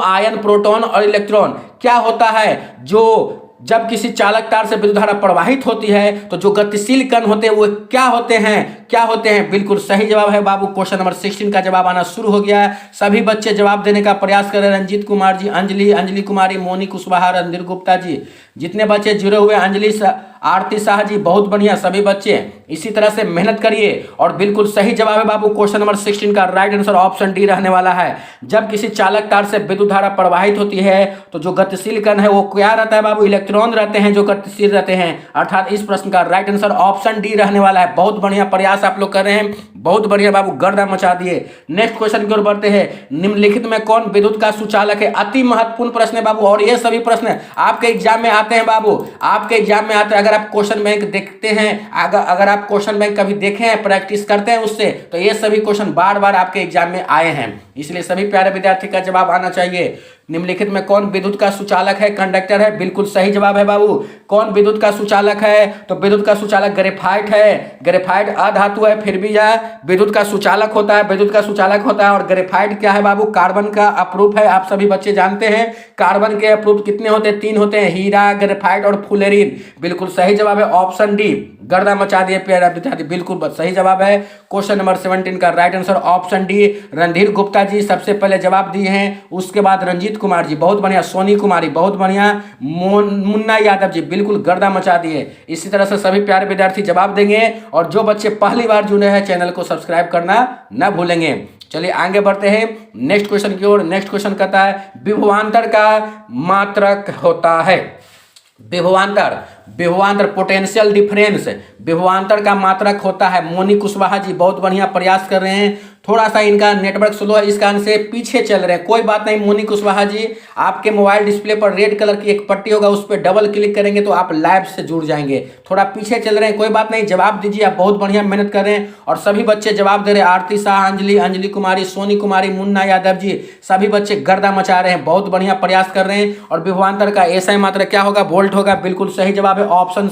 आयन, प्रोटॉन और इलेक्ट्रॉन। क्या होता है? जो जब किसी चालक तार से विद्युत धारा प्रवाहित होती है तो जो गतिशील कण होते हैं वो क्या होते हैं? क्या होते हैं? बिल्कुल सही जवाब है बाबू। क्वेश्चन नंबर 16 का जवाब आना शुरू हो गया है। सभी बच्चे जवाब देने का प्रयास करें। रंजीत कुमार जी, अंजलि कुमारी, मोनी कुशवाहा, रणधीर गुप्ता जी, जितने बच्चे जुड़े हुए, अंजलि आरती शाह जी, बहुत बढ़िया सभी बच्चे। इसी तरह से मेहनत करिए और बिल्कुल सही जवाब है बाबू। क्वेश्चन नंबर 16 का राइट आंसर ऑप्शन डी रहने वाला है। जब किसी चालक तार से विद्युत धारा प्रवाहित होती है तो जो गतिशील कण है वो क्या रहता है बाबू? इलेक्ट्रॉन रहते हैं जो गतिशील रहते हैं। अर्थात इस प्रश्न का राइट आंसर ऑप्शन डी रहने वाला है। बहुत बढ़िया प्रयास आप लोग कर रहे हैं, बहुत बढ़िया बाबू, गर्दा मचा दिए। नेक्स्ट क्वेश्चन की ओर बढ़ते हैं। निम्नलिखित में कौन विद्युत का सुचालक है? अति महत्वपूर्ण प्रश्न है बाबू, और ये सभी प्रश्न आपके एग्जाम में आते हैं बाबू, आपके एग्जाम में आते हैं। अगर आप क्वेश्चन बैंक देखते हैं, अगर आप क्वेश्चन बैंक कभी देखे हैं, प्रैक्टिस करते हैं उससे, तो ये सभी क्वेश्चन बार बार आपके एग्जाम में आए हैं। इसलिए सभी प्यारे विद्यार्थी का जवाब आना चाहिए। निम्नलिखित में कौन विद्युत का सुचालक है? कंडक्टर है। बिल्कुल सही जवाब है बाबू। कौन विद्युत का सुचालक है? तो विद्युत का सुचालक ग्रेफाइट है। ग्रेफाइट अधातु है फिर भी यह विद्युत का सुचालक होता है, विद्युत का सुचालक होता है। और ग्रेफाइट क्या है बाबू? कार्बन का अप्रूप है। आप सभी बच्चे जानते हैं कार्बन के अप्रूप कितने होते हैं? 3 होते हैं, हीरा, ग्रेफाइट और फुलेरिन। बिल्कुल सही जवाब है ऑप्शन डी। गर्दा मचा दिए प्यारे विद्यार्थी, बिल्कुल सही जवाब है। क्वेश्चन नंबर 17 का right answer option D. Randhir Gupta ji सबसे पहले जवाब दिए हैं, उसके बाद रंजीत कुमार जी, बहुत बढ़िया, सोनी कुमारी, बहुत बढ़िया, मुन्ना यादव जी, बिल्कुल गर्दा मचा दिए। इसी तरह से सभी प्यारे विद्यार्थी जवाब देंगे और जो बच्चे पहली बार जुड़े हैं चैनल को सब्सक्राइब करना न भूलेंगे। चलिए आगे बढ़ते हैं नेक्स्ट क्वेश्चन की ओर। नेक्स्ट क्वेश्चन कहता है विभवांतर का मात्रक होता है। विभवांतर पोटेंशियल डिफरेंस विभवांतर का मात्रक होता है। मोनी कुशवाहा जी बहुत बढ़िया प्रयास कर रहे हैं। थोड़ा सा इनका नेटवर्क स्लो है, इस कारण से पीछे चल रहे हैं, कोई बात नहीं। मोनी कुशवाहा जी, आपके मोबाइल डिस्प्ले पर रेड कलर की एक पट्टी होगा, उस पर डबल क्लिक करेंगे तो आप लाइव से जुड़ जाएंगे। थोड़ा पीछे चल रहे हैं, कोई बात नहीं, जवाब दीजिए। आप बहुत बढ़िया मेहनत कर रहे हैं और सभी बच्चे जवाब दे रहे हैं। आरती शाह, अंजलि कुमारी, सोनी कुमारी, मुन्ना यादव जी, सभी बच्चे गर्दा मचा रहे हैं, बहुत बढ़िया प्रयास कर रहे हैं। और विभवांतर का एसआई मात्रा क्या होगा? वोल्ट होगा। बिल्कुल सही जवाब है ऑप्शन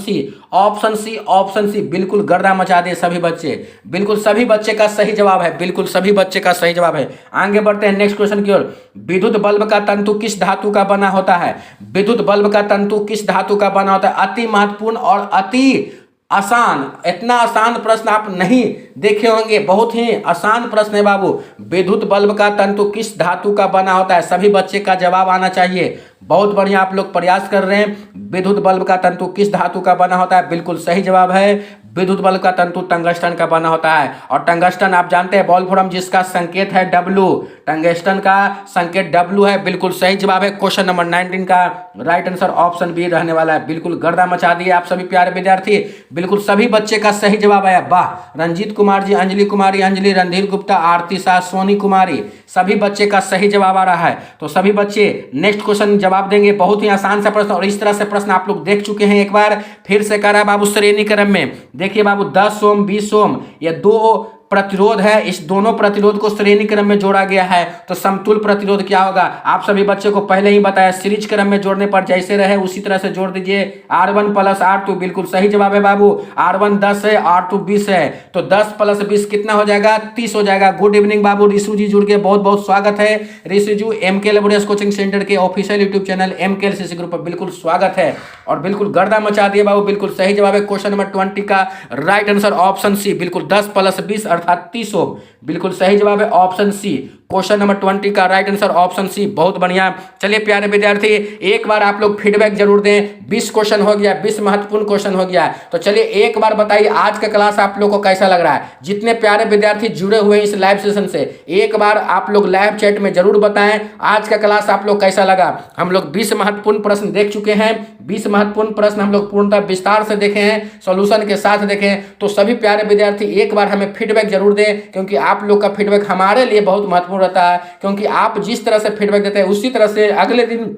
सी। बिल्कुल गर्दा मचा दे सभी बच्चे, बिल्कुल सभी बच्चे का सही जवाब है, बिल्कुल सभी बच्चे का सही जवाब है। आगे बढ़ते हैं नेक्स्ट क्वेश्चन की ओर। विद्युत बल्ब का तंतु किस धातु का बना होता है? विद्युत बल्ब का तंतु किस धातु का बना होता है? अति महत्वपूर्ण और अति आसान, इतना आसान प्रश्न आप नहीं देखे होंगे, बहुत ही आसान प्रश्न है बाबू। विद्युत बल्ब का तंतु किस धातु का बना होता है? सभी बच्चे का जवाब आना चाहिए। बहुत बढ़िया आप लोग प्रयास कर रहे हैं। विद्युत बल्ब का तंतु किस धातु का बना होता है? बिल्कुल सही जवाब है। विद्युत बल्ब का तंतु टंगस्टन का बना होता है। और टंगस्टन आप जानते हैं वोल्फ्राम, जिसका संकेत है W। टंगस्टन का संकेत W है। बिल्कुल सही जवाब है। क्वेश्चन नंबर 19 का राइट आंसर ऑप्शन बी रहने वाला है। बिल्कुल गर्दा मचा दिए आप सभी प्यारे विद्यार्थी, बिल्कुल सभी बच्चे का सही जवाब आया। वाह, रंजीत कुमार जी, अंजलि कुमारी, रणधीर गुप्ता, आरती शाह, सोनी कुमारी, सभी बच्चे का सही जवाब आ रहा है। तो सभी बच्चे नेक्स्ट क्वेश्चन जवाब देंगे। बहुत ही आसान सा प्रश्न, और इस तरह से प्रश्न आप लोग देख चुके हैं एक बार, फिर से करा बाबू श्रेणी क्रम में। देखिए बाबू 10 ओम, 20 ओम, ये 2 प्रतिरोध है, इस दोनों प्रतिरोध को श्रेणी क्रम में जोड़ा गया है तो समतुल प्रतिरोध क्या होगा। आप सभी बच्चे को पहले ही बताया, सीरीज क्रम में जोड़ने पर जैसे रहे उसी तरह से जोड़ दीजिए। R1 प्लस R2 बिल्कुल सही जवाब है बाबू। R1 10 है, R2 20 है, तो 10 प्लस 20 कितना हो जाएगा, 30 हो जाएगा। गुड इवनिंग बाबू, रिशु जी जुड़ के बहुत बहुत स्वागत है। रिशु जी MK लेबोरेटरीज कोचिंग सेंटर के official YouTube channel MKLCC group पर बिल्कुल स्वागत है और बिल्कुल गर्दा मचा दिए बाबू। बिल्कुल सही जवाब है क्वेश्चन नंबर 20 का राइट आंसर ऑप्शन सी, बिल्कुल 10 प्लस 20 अर्थात 30 ओम, बिल्कुल सही जवाब है ऑप्शन सी। क्वेश्चन नंबर 20 का राइट आंसर ऑप्शन सी, बहुत बढ़िया। चलिए प्यारे विद्यार्थी, एक बार आप लोग फीडबैक जरूर दें। 20 क्वेश्चन हो गया, 20 महत्वपूर्ण क्वेश्चन हो गया, तो चलिए एक बार बताइए आज का क्लास आप लोग को कैसा लग रहा है। जितने प्यारे विद्यार्थी जुड़े हुए हैं इस लाइव सेशन से, एक बार आप लोग लाइव चैट में जरूर बताएं आज का क्लास आप लोग कैसा लगा। हम लोग 20 महत्वपूर्ण प्रश्न देख चुके हैं, 20 महत्वपूर्ण प्रश्न हम लोग पूर्णतः विस्तार से देखे हैं, सॉल्यूशन के साथ देखें। तो सभी प्यारे विद्यार्थी एक बार हमें फीडबैक जरूर दें, क्योंकि आप लोग का फीडबैक हमारे लिए बहुत महत्वपूर्ण रहता है, क्योंकि आप जिस तरह से फीडबैक देते हैं उसी तरह से अगले दिन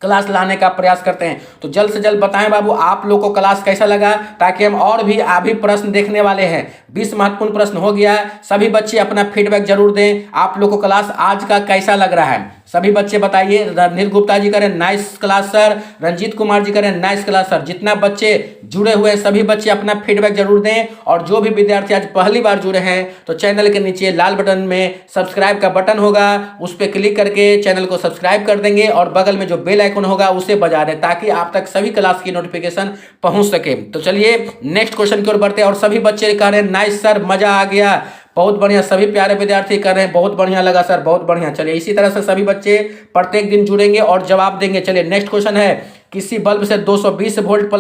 क्लास लाने का प्रयास करते हैं। तो जल्द से जल्द बताएं बाबू आप लोग को क्लास कैसा लगा, ताकि हम और भी अभी प्रश्न देखने वाले हैं। 20 महत्वपूर्ण प्रश्न हो गया है, सभी बच्चे अपना फीडबैक जरूर दें आप लोग को क्लास आज का कैसा लग रहा है। सभी बच्चे बताइए। रणधीर गुप्ता जी करें nice class sir, Ranjit Kumar ji करें नाइस क्लास सर। जितना बच्चे जुड़े हुए हैं सभी बच्चे अपना फीडबैक जरूर दें, और जो भी विद्यार्थी आज पहली बार जुड़े हैं तो चैनल के नीचे लाल बटन में सब्सक्राइब का बटन होगा, उस पर क्लिक करके चैनल को सब्सक्राइब कर देंगे और बगल में जो बेल आइकन होगा उसे बजा दें, ताकि आप तक सभी क्लास की नोटिफिकेशन पहुंच सके। तो चलिए नेक्स्ट क्वेश्चन की ओर बढ़ते हैं। और सभी बच्चे कह रहे हैं नाइस सर, मजा आ गया, बहुत बढ़िया। सभी प्यारे विद्यार्थी कर रहे हैं बहुत बढ़िया लगा सर, बहुत बढ़िया। चलिए इसी तरह से सभी बच्चे प्रत्येक दिन जुड़ेंगे और जवाब देंगे। चलिए नेक्स्ट क्वेश्चन है, किसी बल्ब से 220 वोल्ट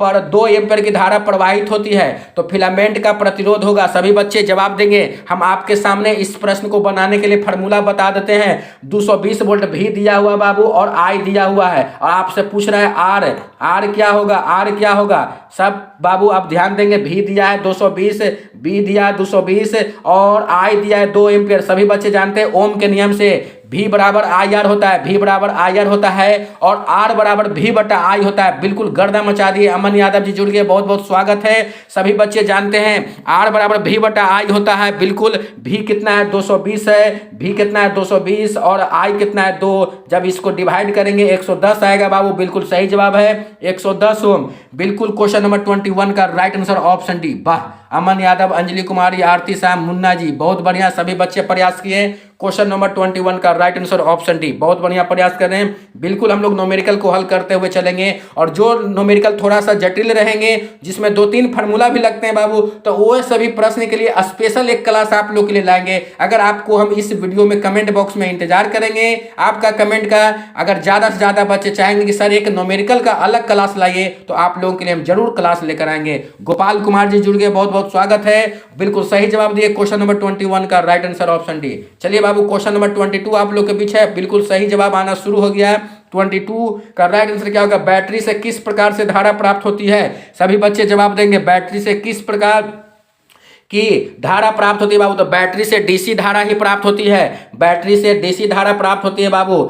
पर 2 एम्पीयर की धारा प्रवाहित होती है तो फिलामेंट का प्रतिरोध होगा। सभी बच्चे जवाब देंगे। हम आपके सामने इस प्रश्न को बनाने के लिए फॉर्मूला बता देते हैं। 220 वोल्ट भी दिया हुआ बाबू और आई दिया हुआ है, और आपसे पूछ रहा है आर क्या होगा, आर क्या होगा। सब बाबू आप ध्यान देंगे। भी दिया है 220, बी दिया है 220 और आई दिया है 2 एम्पीयर। सभी बच्चे जानते हैं ओम के नियम से V बराबर आई आर होता है, V बराबर आई आर होता है और R बराबर V बटा आई होता है। बिल्कुल गर्दा मचा दिए। अमन यादव जी जुड़ गए, बहुत बहुत स्वागत है। सभी बच्चे जानते हैं R बराबर V बटा आई होता है। बिल्कुल V कितना है 220 है, V कितना है 220 और I कितना है 2। जब इसको डिवाइड करेंगे 110 आएगा बाबू, बिल्कुल सही जवाब है 110 ओम। बिल्कुल क्वेश्चन नंबर 21 का राइट आंसर ऑप्शन डी। वाह, अमन यादव, अंजलि कुमारी, आरती शाह, मुन्ना जी, बहुत बढ़िया। सभी बच्चे प्रयास किए। क्वेश्चन नंबर 21 का राइट आंसर ऑप्शन डी, बहुत बढ़िया प्रयास कर रहे हैं। बिल्कुल हम लोग न्यूमेरिकल को हल करते हुए चलेंगे, और जो न्यूमेरिकल थोड़ा सा जटिल रहेंगे जिसमें 2-3 फार्मूला भी लगते हैं बाबू, तो वो सभी प्रश्न के लिए स्पेशल एक क्लास आप लोग के लिए लाएंगे। अगर आपको हम इस वीडियो में कमेंट बॉक्स में इंतजार करेंगे आपका कमेंट का। अगर ज्यादा से ज्यादा बच्चे चाहेंगे कि सर एक न्यूमेरिकल का अलग क्लास लाइए, तो आप लोगों के लिए हम जरूर क्लास लेकर आएंगे। गोपाल कुमार जी जुड़ गए, बहुत बहुत स्वागत है। बिल्कुल सही जवाब दिए क्वेश्चन नंबर 21 का राइट आंसर ऑप्शन डी। चलिए बाबू क्वेश्चन नंबर 22 आप लोग के बीच है, बिल्कुल सही जवाब आना शुरू हो गया है। 22 का राइट आंसर क्या होगा, बैटरी से किस प्रकार से धारा प्राप्त होती है। सभी बच्चे जवाब देंगे बैटरी से किस प्रकार की धारा प्राप्त होती है बाबू। तो बैटरी से डीसी धारा ही प्राप्त होती है, बैटरी से डीसी धारा प्राप्त होती है बाबू।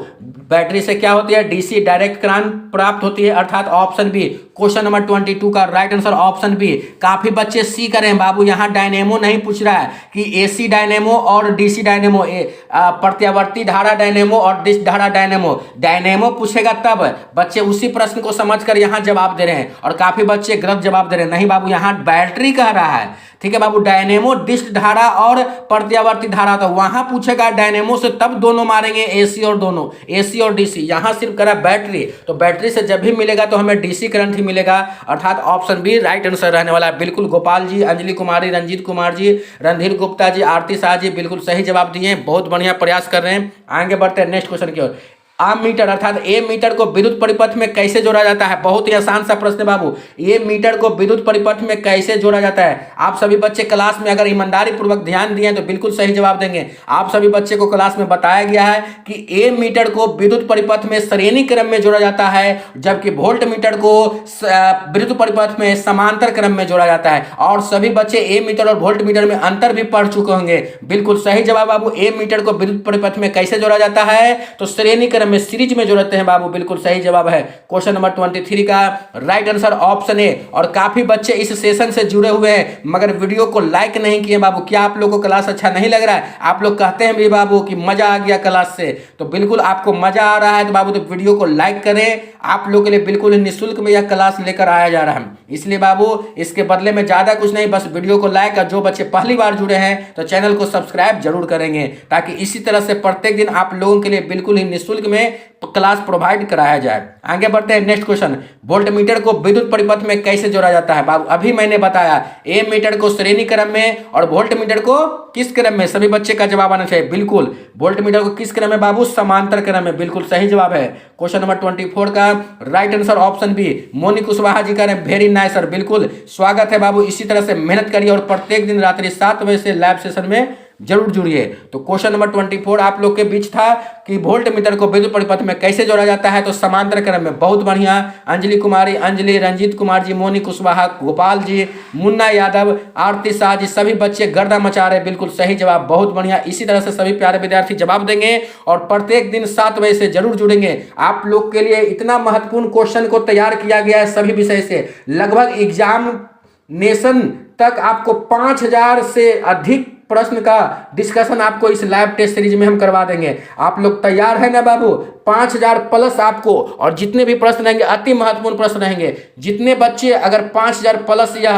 बैटरी से क्या होती है, डीसी डायरेक्ट करंट प्राप्त होती है, अर्थात ऑप्शन बी। क्वेश्चन नंबर 22 का राइट आंसर ऑप्शन बी। काफी बच्चे सी करें बाबू, यहाँ डायनेमो नहीं पूछ रहा है कि एसी डायनेमो और डीसी डायनेमो, प्रत्यावर्ती धारा डायनेमो और डिस्क धारा डायनेमो। डायनेमो पूछेगा तब बच्चे उसी प्रश्न को समझकर यहाँ जवाब दे रहे हैं, और काफी बच्चे गलत जवाब दे रहे हैं। नहीं बाबू, यहाँ बैटरी कह रहा है, ठीक है बाबू। डायनेमो डिस्क धारा और प्रत्यावर्ती धारा, तो वहां पूछेगा डायनेमो से, तब दोनों मारेंगे एसी और दोनों, एसी और डीसी। यहां सिर्फ करा बैटरी, तो बैटरी से जब भी मिलेगा तो हमें डीसी करंट ही मिलेगा, अर्थात ऑप्शन बी राइट आंसर रहने वाला है। बिल्कुल गोपाल जी, अंजलि कुमारी, रंजीत कुमार जी, रणधीर गुप्ता जी, आरती शाह जी बिल्कुल सही जवाब दिए, बहुत बढ़िया प्रयास कर रहे हैं। आगे बढ़ते हैं नेक्स्ट क्वेश्चन की ओर। आम मीटर अर्थात ए मीटर को विद्युत परिपथ में कैसे जोड़ा जाता है। बहुत ही आसान सा प्रश्न है बाबू, ए मीटर को विद्युत परिपथ में कैसे जोड़ा जाता है। आप सभी बच्चे क्लास में अगर ईमानदारी पूर्वक ध्यान दिए तो बिल्कुल सही जवाब देंगे। आप सभी बच्चे को क्लास में बताया गया है कि ए मीटर को विद्युत परिपथ में श्रेणी क्रम में जोड़ा जाता है, जबकि वोल्ट मीटर को विद्युत परिपथ में समांतर क्रम में जोड़ा जाता है। और सभी बच्चे ए मीटर और वोल्ट मीटर में अंतर भी पढ़ चुके होंगे। बिल्कुल सही जवाब बाबू, ए मीटर को विद्युत परिपथ में कैसे जोड़ा जाता है, तो श्रेणी क्रम में सीरीज में जो रहते हैं बाबू, बिल्कुल सही जवाब है क्वेश्चन नंबर 23 का राइट आंसर ऑप्शन ए। और काफी बच्चे इस सेशन से जुड़े हुए हैं मगर वीडियो को लाइक नहीं किए बाबू। क्या आप लोगों को क्लास अच्छा नहीं लग रहा है? आप लोग कहते हैं भी बाबू कि मजा आ गया क्लास से, तो बिल्कुल आपको मजा आ रहा है तो बाबू तो वीडियो को लाइक करें। आप लोगों के लिए बिल्कुल निःशुल्क में यह क्लास लेकर आया जा रहा है, इसलिए बाबू इसके बदले में ज्यादा कुछ नहीं, बस वीडियो को लाइक। और जो बच्चे पहली बार जुड़े हैं तो चैनल को सब्सक्राइब जरूर करेंगे, ताकि इसी तरह से प्रत्येक दिन आप लोगों के लिए बिल्कुल ही निःशुल्क में क्लास प्रोवाइड कराया जाए। आगे बढ़ते हैं नेक्स्ट क्वेश्चन। वोल्ट मीटर को विद्युत परिपथ में कैसे जोड़ा जाता है बाबू? अभी मैंने बताया ए मीटर को श्रेणी क्रम में और वोल्ट मीटर को किस क्रम में? सभी बच्चे का जवाब आना चाहिए। बिल्कुल वोल्ट मीटर को किस क्रम में बाबू? समांतर क्रम में। बिल्कुल सही जवाब है क्वेश्चन नंबर 24 का right answer option B. Moni Kushwaha ji का वेरी नाइस सर, बिल्कुल स्वागत है बाबू। इसी तरह से मेहनत करिए और प्रत्येक दिन रात्रि 7 बजे से लाइव सेशन में जरूर जुड़िए। तो क्वेश्चन नंबर 24 आप लोग के बीच था कि वोल्ट मीटर को विद्युत परिपथ में कैसे जोड़ा जाता है, तो समांतर क्रम में। बहुत बढ़िया, अंजलि कुमारी, अंजलि, रंजीत कुमार जी, मोनी कुशवाहा, गोपाल जी, मुन्ना यादव, आरती शाह जी, सभी बच्चे गर्दा मचा रहे। बिल्कुल सही जवाब, बहुत बढ़िया। इसी तरह से सभी प्यारे विद्यार्थी जवाब देंगे और प्रत्येक दिन 7 बजे से जरूर जुड़ेंगे। आप लोग के लिए इतना महत्वपूर्ण क्वेश्चन को तैयार किया गया है सभी विषय से, लगभग एग्जामिनेशन तक आपको 5000 से अधिक प्रश्न का डिस्कशन आपको इस लाइव टेस्ट सीरीज में हम करवा देंगे। आप लोग तैयार है ना बाबू? 5000 प्लस आपको, और जितने भी प्रश्न रहेंगे अति महत्वपूर्ण प्रश्न रहेंगे। जितने बच्चे अगर 5000 प्लस यह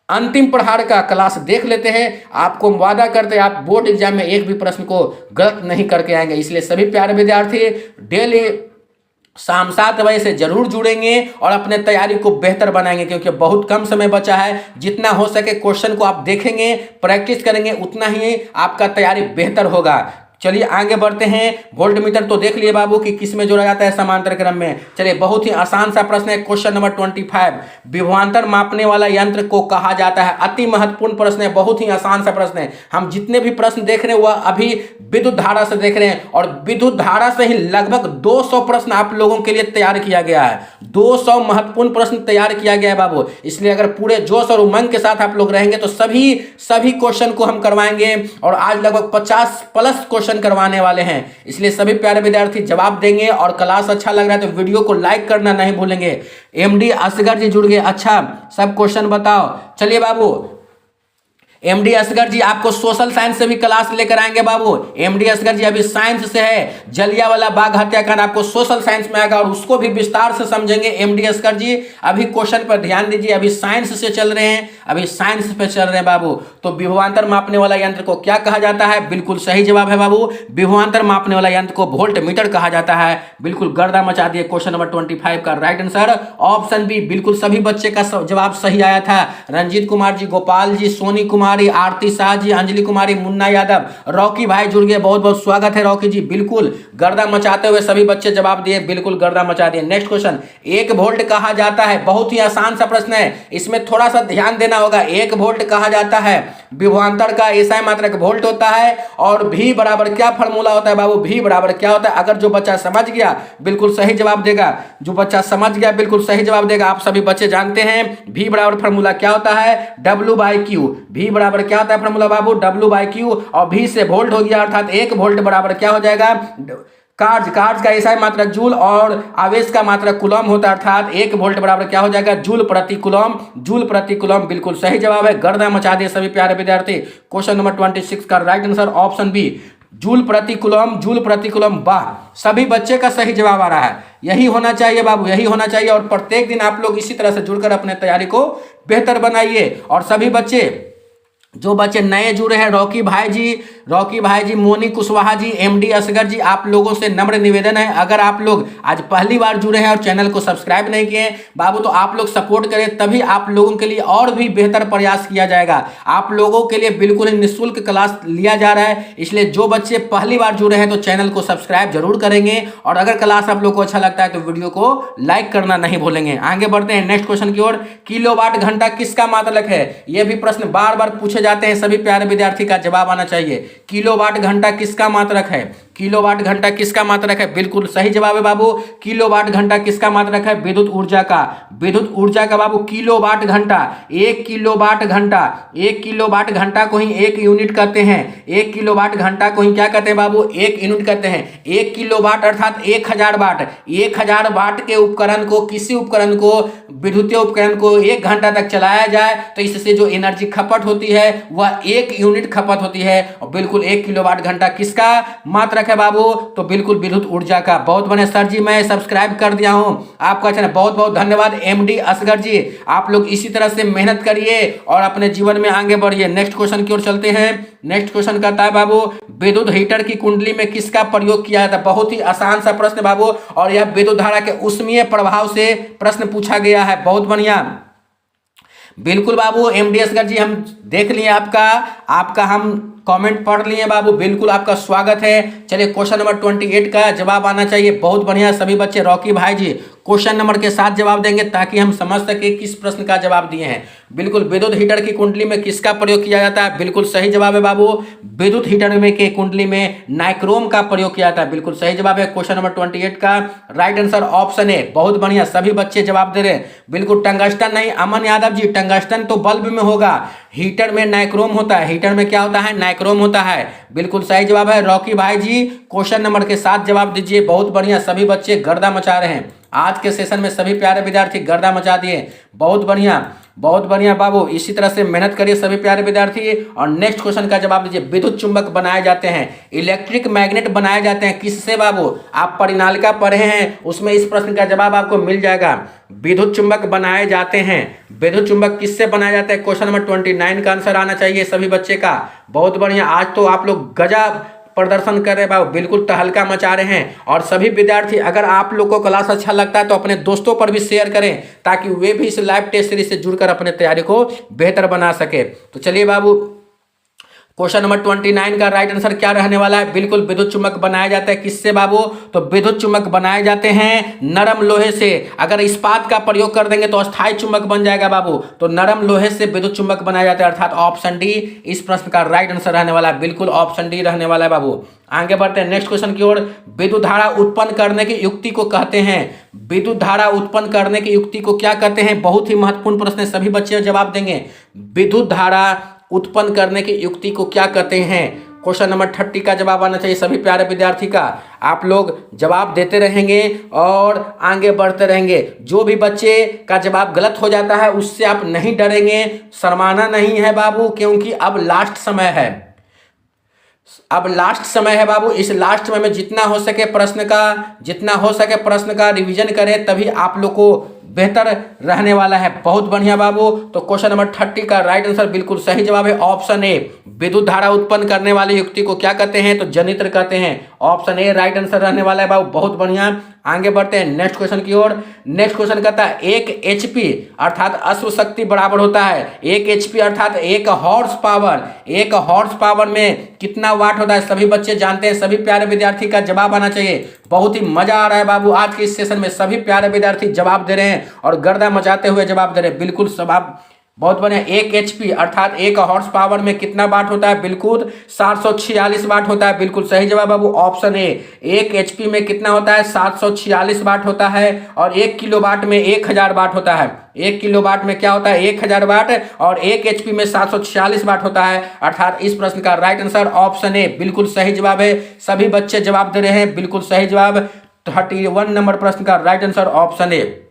अंतिम प्रहार का क्लास देख लेते हैं, आपको वादा करते हैं आप बोर्ड एग्जाम में एक भी प्रश्न को गलत नहीं करके आएंगे। इसलिए सभी प्यारे विद्यार्थी डेली शाम 7 बजे से जरूर जुड़ेंगे और अपने तैयारी को बेहतर बनाएंगे, क्योंकि बहुत कम समय बचा है। जितना हो सके क्वेश्चन को आप देखेंगे, प्रैक्टिस करेंगे, उतना ही आपका तैयारी बेहतर होगा। चलिए आगे बढ़ते हैं। वोल्ट मीटर तो देख लिए बाबू कि किस में जोड़ा जाता है, समांतर क्रम में। चलिए बहुत ही आसान सा प्रश्न है क्वेश्चन नंबर 25। विभवांतर मापने वाला यंत्र को कहा जाता है? अति महत्वपूर्ण प्रश्न है, बहुत ही आसान सा प्रश्न है। हम जितने भी प्रश्न देख रहे हैं वह अभी विद्युत धारा से देख रहे हैं, और विद्युत धारा से ही लगभग 200 प्रश्न आप लोगों के लिए तैयार किया गया है। 200 महत्वपूर्ण प्रश्न तैयार किया गया है बाबू। इसलिए अगर पूरे जोश और उमंग के साथ आप लोग रहेंगे तो सभी क्वेश्चन को हम करवाएंगे, और आज लगभग 50 प्लस क्वेश्चन करवाने वाले हैं। इसलिए सभी प्यारे विद्यार्थी जवाब देंगे, और क्लास अच्छा लग रहा है तो वीडियो को लाइक करना नहीं भूलेंगे। एमडी असगर जी जुड़ गए, अच्छा सब क्वेश्चन बताओ। चलिए बाबू, एमडी असगर जी आपको सोशल साइंस से भी क्लास लेकर आएंगे बाबू। एमडी असगर जी अभी साइंस से है, जलियांवाला बाग हत्याकांड आपको सोशल साइंस में आएगा और उसको भी विस्तार से समझेंगे एमडी असगर जी। अभी क्वेश्चन पर ध्यान दीजिए, अभी साइंस से चल रहे हैं, अभी साइंस पे चल रहे हैं बाबू। तो विभवांतर मापने वाला यंत्र को क्या कहा जाता है? बिल्कुल सही जवाब है बाबू, विभवांतर मापने वाला यंत्र को वोल्ट मीटर कहा जाता है। बिल्कुल गर्दा मचा दिए। क्वेश्चन नंबर 25 का राइट आंसर ऑप्शन बी। बिल्कुल सभी बच्चे का जवाब सही आया था। रंजीत कुमार जी, गोपाल जी, सोनी कुमारी, आरती शाह जी, अंजलि कुमारी, मुन्ना यादव, रॉकी भाई जुड़ गए, बहुत बहुत स्वागत है रॉकी जी। बिल्कुल गर्दा मचाते हुए सभी बच्चे जवाब दिए, बिल्कुल गर्दा मचा दिए। नेक्स्ट क्वेश्चन, 1 वोल्ट कहा जाता है? बहुत ही आसान सा प्रश्न है, इसमें थोड़ा सा ध्यान देना होगा। 1 वोल्ट कहा जाता है विभवांतर का एसआई मात्रक वोल्ट होता है, और भी बराबर क्या फॉर्मूला होता है बाबू? भी बराबर क्या होता है? अगर जो बच्चा समझ गया बिल्कुल सही जवाब देगा, जो बच्चा समझ गया बिल्कुल सही जवाब देगा। आप सभी बच्चे जानते हैं भी बराबर फॉर्मूला क्या होता है? W/Q। भी बराबर क्या होता है फॉर्मूला बाबू? W/Q, और भी से वोल्ट हो गया, अर्थात 1 वोल्ट बराबर क्या हो जाएगा? कार्ज का एसआई मात्रक जूल और आवेश का मात्रक कूलम होता है, अर्थात 1 वोल्ट बराबर क्या हो जाएगा? जूल प्रति कूलम। जूल प्रति कूलम बिल्कुल सही जवाब है। गर्दा मचा दिए सभी प्यारे विद्यार्थी। क्वेश्चन नंबर 26 का right answer option B, joule प्रति कूलम। जूल प्रति कूलम, वाह, सभी बच्चे का सही जवाब आ रहा है। यही होना चाहिए बाबू, यही होना चाहिए। और प्रत्येक दिन आप लोग इसी तरह से जुड़कर अपने तैयारी को बेहतर बनाइए। और सभी बच्चे, जो बच्चे नए जुड़े हैं, रॉकी भाई जी, मोनी कुशवाहा जी, एमडी असगर जी, आप लोगों से नम्र निवेदन है, अगर आप लोग आज पहली बार जुड़े हैं और चैनल को सब्सक्राइब नहीं किए बाबू, तो आप लोग सपोर्ट करें, तभी आप लोगों के लिए और भी बेहतर प्रयास किया जाएगा। आप लोगों के लिए बिल्कुल ही निःशुल्क क्लास लिया जा रहा है। इसलिए जो बच्चे पहली बार जुड़े हैं तो चैनल को सब्सक्राइब जरूर करेंगे, और अगर क्लास आप लोग को अच्छा लगता है तो वीडियो को लाइक करना नहीं भूलेंगे। आगे बढ़ते हैं नेक्स्ट क्वेश्चन की ओर। किलोवाट घंटा किसका मात्रक है? यह भी प्रश्न बार बार पूछे जाते हैं, सभी प्यारे विद्यार्थी का जवाब आना चाहिए। किलोवाट घंटा किसका मात्रक है? किलोवाट घंटा किसका मात्रक है? बिल्कुल सही जवाब है बाबू, किलोवाट घंटा किसका मात्रक है? विद्युत ऊर्जा का। विद्युत ऊर्जा का बाबू किलोवाट घंटा, 1 किलोवाट घंटा, 1 किलोवाट घंटा को ही 1 यूनिट कहते हैं। 1 किलोवाट घंटा को ही क्या कहते हैं बाबू? 1 यूनिट कहते हैं। 1 किलोवाट अर्थात 1000 वाट। 1000 वाट के उपकरण को, किसी उपकरण को, विद्युतीय उपकरण को 1 घंटा तक चलाया जाए तो इससे जो एनर्जी खपत होती है वह 1 यूनिट खपत होती है। और बिल्कुल 1 किलोवाट घंटा किसका मात्रक है बाबू? तो बिल्कुल विद्युत ऊर्जा का। बहुत बढ़िया सर जी, मैं सब्सक्राइब कर दिया हूं आपका चैनल। बहुत बहुत धन्यवाद एमडी असगर जी। आप लोग इसी तरह से मेहनत करिए और अपने जीवन में आगे बढ़िए। नेक्स्ट क्वेश्चन की ओर चलते हैं। नेक्स्ट क्वेश्चन कहता है बाबू, विद्युत हीटर की कुंडली में किसका प्रयोग किया जाता है? बहुत ही आसान सा प्रश्न बाबू, और यह विद्युत धारा के ऊष्मीय प्रभाव से प्रश्न पूछा गया है। बहुत बढ़िया, बिल्कुल बाबू एमडी असगर जी, हम देख लिए आपका हम कमेंट पढ़ लिए बाबू, बिल्कुल आपका स्वागत है। चलिए क्वेश्चन नंबर 28 का जवाब आना चाहिए। बहुत बढ़िया सभी बच्चे, रॉकी भाई जी क्वेश्चन नंबर के साथ जवाब देंगे ताकि हम समझ सके किस प्रश्न का जवाब दिए हैं। बिल्कुल, विद्युत हीटर की कुंडली में किसका प्रयोग किया जाता है? बिल्कुल सही जवाब है बाबू, विद्युत हीटर में के कुंडली में नाइक्रोम का प्रयोग किया जाता है। बिल्कुल सही जवाब है क्वेश्चन नंबर 28 का। Right answer option A. बहुत बढ़िया सभी बच्चे जवाब दे रहे हैं। बिल्कुल टंगस्टन नहीं, अमन यादव जी, टंगस्टन तो बल्ब में होगा, हीटर में नाइक्रोम होता है। हीटर में क्या होता है? नाइक्रोम होता है। बिल्कुल सही जवाब है। रॉकी भाई जी क्वेश्चन नंबर के साथ जवाब दीजिए। बहुत बढ़िया सभी बच्चे गर्दा मचा रहे हैं। आज के सेशन में सभी प्यारे विद्यार्थी गर्दा मचा दिए। बहुत बढ़िया, बहुत बढ़िया बाबू, इसी तरह से मेहनत करिए सभी प्यारे विद्यार्थी। और नेक्स्ट क्वेश्चन का जवाब दीजिए। विद्युत चुंबक बनाए जाते हैं, इलेक्ट्रिक मैग्नेट बनाए जाते हैं किससे बाबू? आप परिनालिका पढ़े हैं, उसमें इस प्रश्न का जवाब आपको मिल जाएगा। विद्युत चुंबक बनाए जाते हैं, विद्युत चुंबक किससे बनाए जाते हैं? क्वेश्चन नंबर 29 का आंसर आना चाहिए सभी बच्चे का। बहुत बढ़िया, आज तो आप लोग गजब प्रदर्शन कर रहे हैं बाबू, बिल्कुल तहलका मचा रहे हैं। और सभी विद्यार्थी, अगर आप लोग को क्लास अच्छा लगता है तो अपने दोस्तों पर भी शेयर करें ताकि वे भी इस लाइव टेस्ट सीरीज से जुड़कर अपने तैयारी को बेहतर बना सके। तो चलिए बाबू, क्वेश्चन नंबर 29 का राइट आंसर क्या रहने वाला है? बिल्कुल विद्युत चुंबक बनाया जाता है किससे बाबू? तो विद्युत चुंबक बनाए जाते हैं नरम लोहे से। अगर इस्पात का प्रयोग कर देंगे तो अस्थायी चुंबक बन जाएगा बाबू। तो नरम लोहे से विद्युत चुंबक बनाया जाता है, अर्थात ऑप्शन डी इस प्रश्न का राइट आंसर रहने वाला है। बिल्कुल ऑप्शन डी रहने वाला है बाबू। आगे बढ़ते हैं नेक्स्ट क्वेश्चन की ओर। विद्युत धारा उत्पन्न करने की युक्ति को कहते हैं, विद्युत धारा उत्पन्न करने की युक्ति को क्या कहते हैं? बहुत ही महत्वपूर्ण प्रश्न है, सभी बच्चे जवाब देंगे। विद्युत धारा उत्पन्न करने की युक्ति को क्या कहते हैं? क्वेश्चन नंबर 30 का जवाब आना चाहिए सभी प्यारे विद्यार्थी का। आप लोग जवाब देते रहेंगे और आगे बढ़ते रहेंगे। जो भी बच्चे का जवाब गलत हो जाता है उससे आप नहीं डरेंगे, शर्माना नहीं है बाबू, क्योंकि अब लास्ट समय है। अब लास्ट समय है बाबू। इस लास्ट समय में जितना हो सके प्रश्न का रिवीजन करें, तभी आप लोग को बेहतर रहने वाला है। बहुत बढ़िया बाबू। तो क्वेश्चन नंबर 30 का राइट आंसर बिल्कुल सही जवाब है ऑप्शन ए। विद्युत धारा उत्पन्न करने वाली युक्ति को क्या कहते हैं? तो जनित्र कहते हैं। ऑप्शन ए राइट आंसर रहने वाला है बाबू। बहुत बढ़िया, आगे बढ़ते हैं नेक्स्ट क्वेश्चन की ओर। नेक्स्ट क्वेश्चन कहता है 1 HP अर्थात अश्व शक्ति बराबर होता है 1 HP अर्थात 1 हॉर्स पावर। 1 हॉर्स पावर में कितना वाट होता है? सभी बच्चे जानते हैं, सभी प्यारे विद्यार्थी का जवाब आना चाहिए। बहुत ही मजा आ रहा है बाबू, आज के इस सेशन में सभी प्यारे विद्यार्थी जवाब दे रहे हैं और गर्दा मचाते हुए जवाब दे रहे हैं। बिल्कुल सब आप बहुत बढ़िया। 1 HP अर्थात 1 हॉर्स पावर में कितना वाट होता है? बिल्कुल 746 वाट होता है। बिल्कुल सही जवाब बाबू ऑप्शन ए। 1 HP में कितना होता है? 746 वाट होता है। और 1 किलोवाट में 1000 वाट होता है। 1 किलोवाट में क्या होता है? 1000 वाट। और 1 HP में 746 वाट होता है, अर्थात इस प्रश्न का राइट आंसर ऑप्शन ए बिल्कुल सही जवाब है। सभी बच्चे जवाब दे रहे हैं, बिल्कुल सही जवाब। 31 नंबर प्रश्न का राइट आंसर ऑप्शन ए।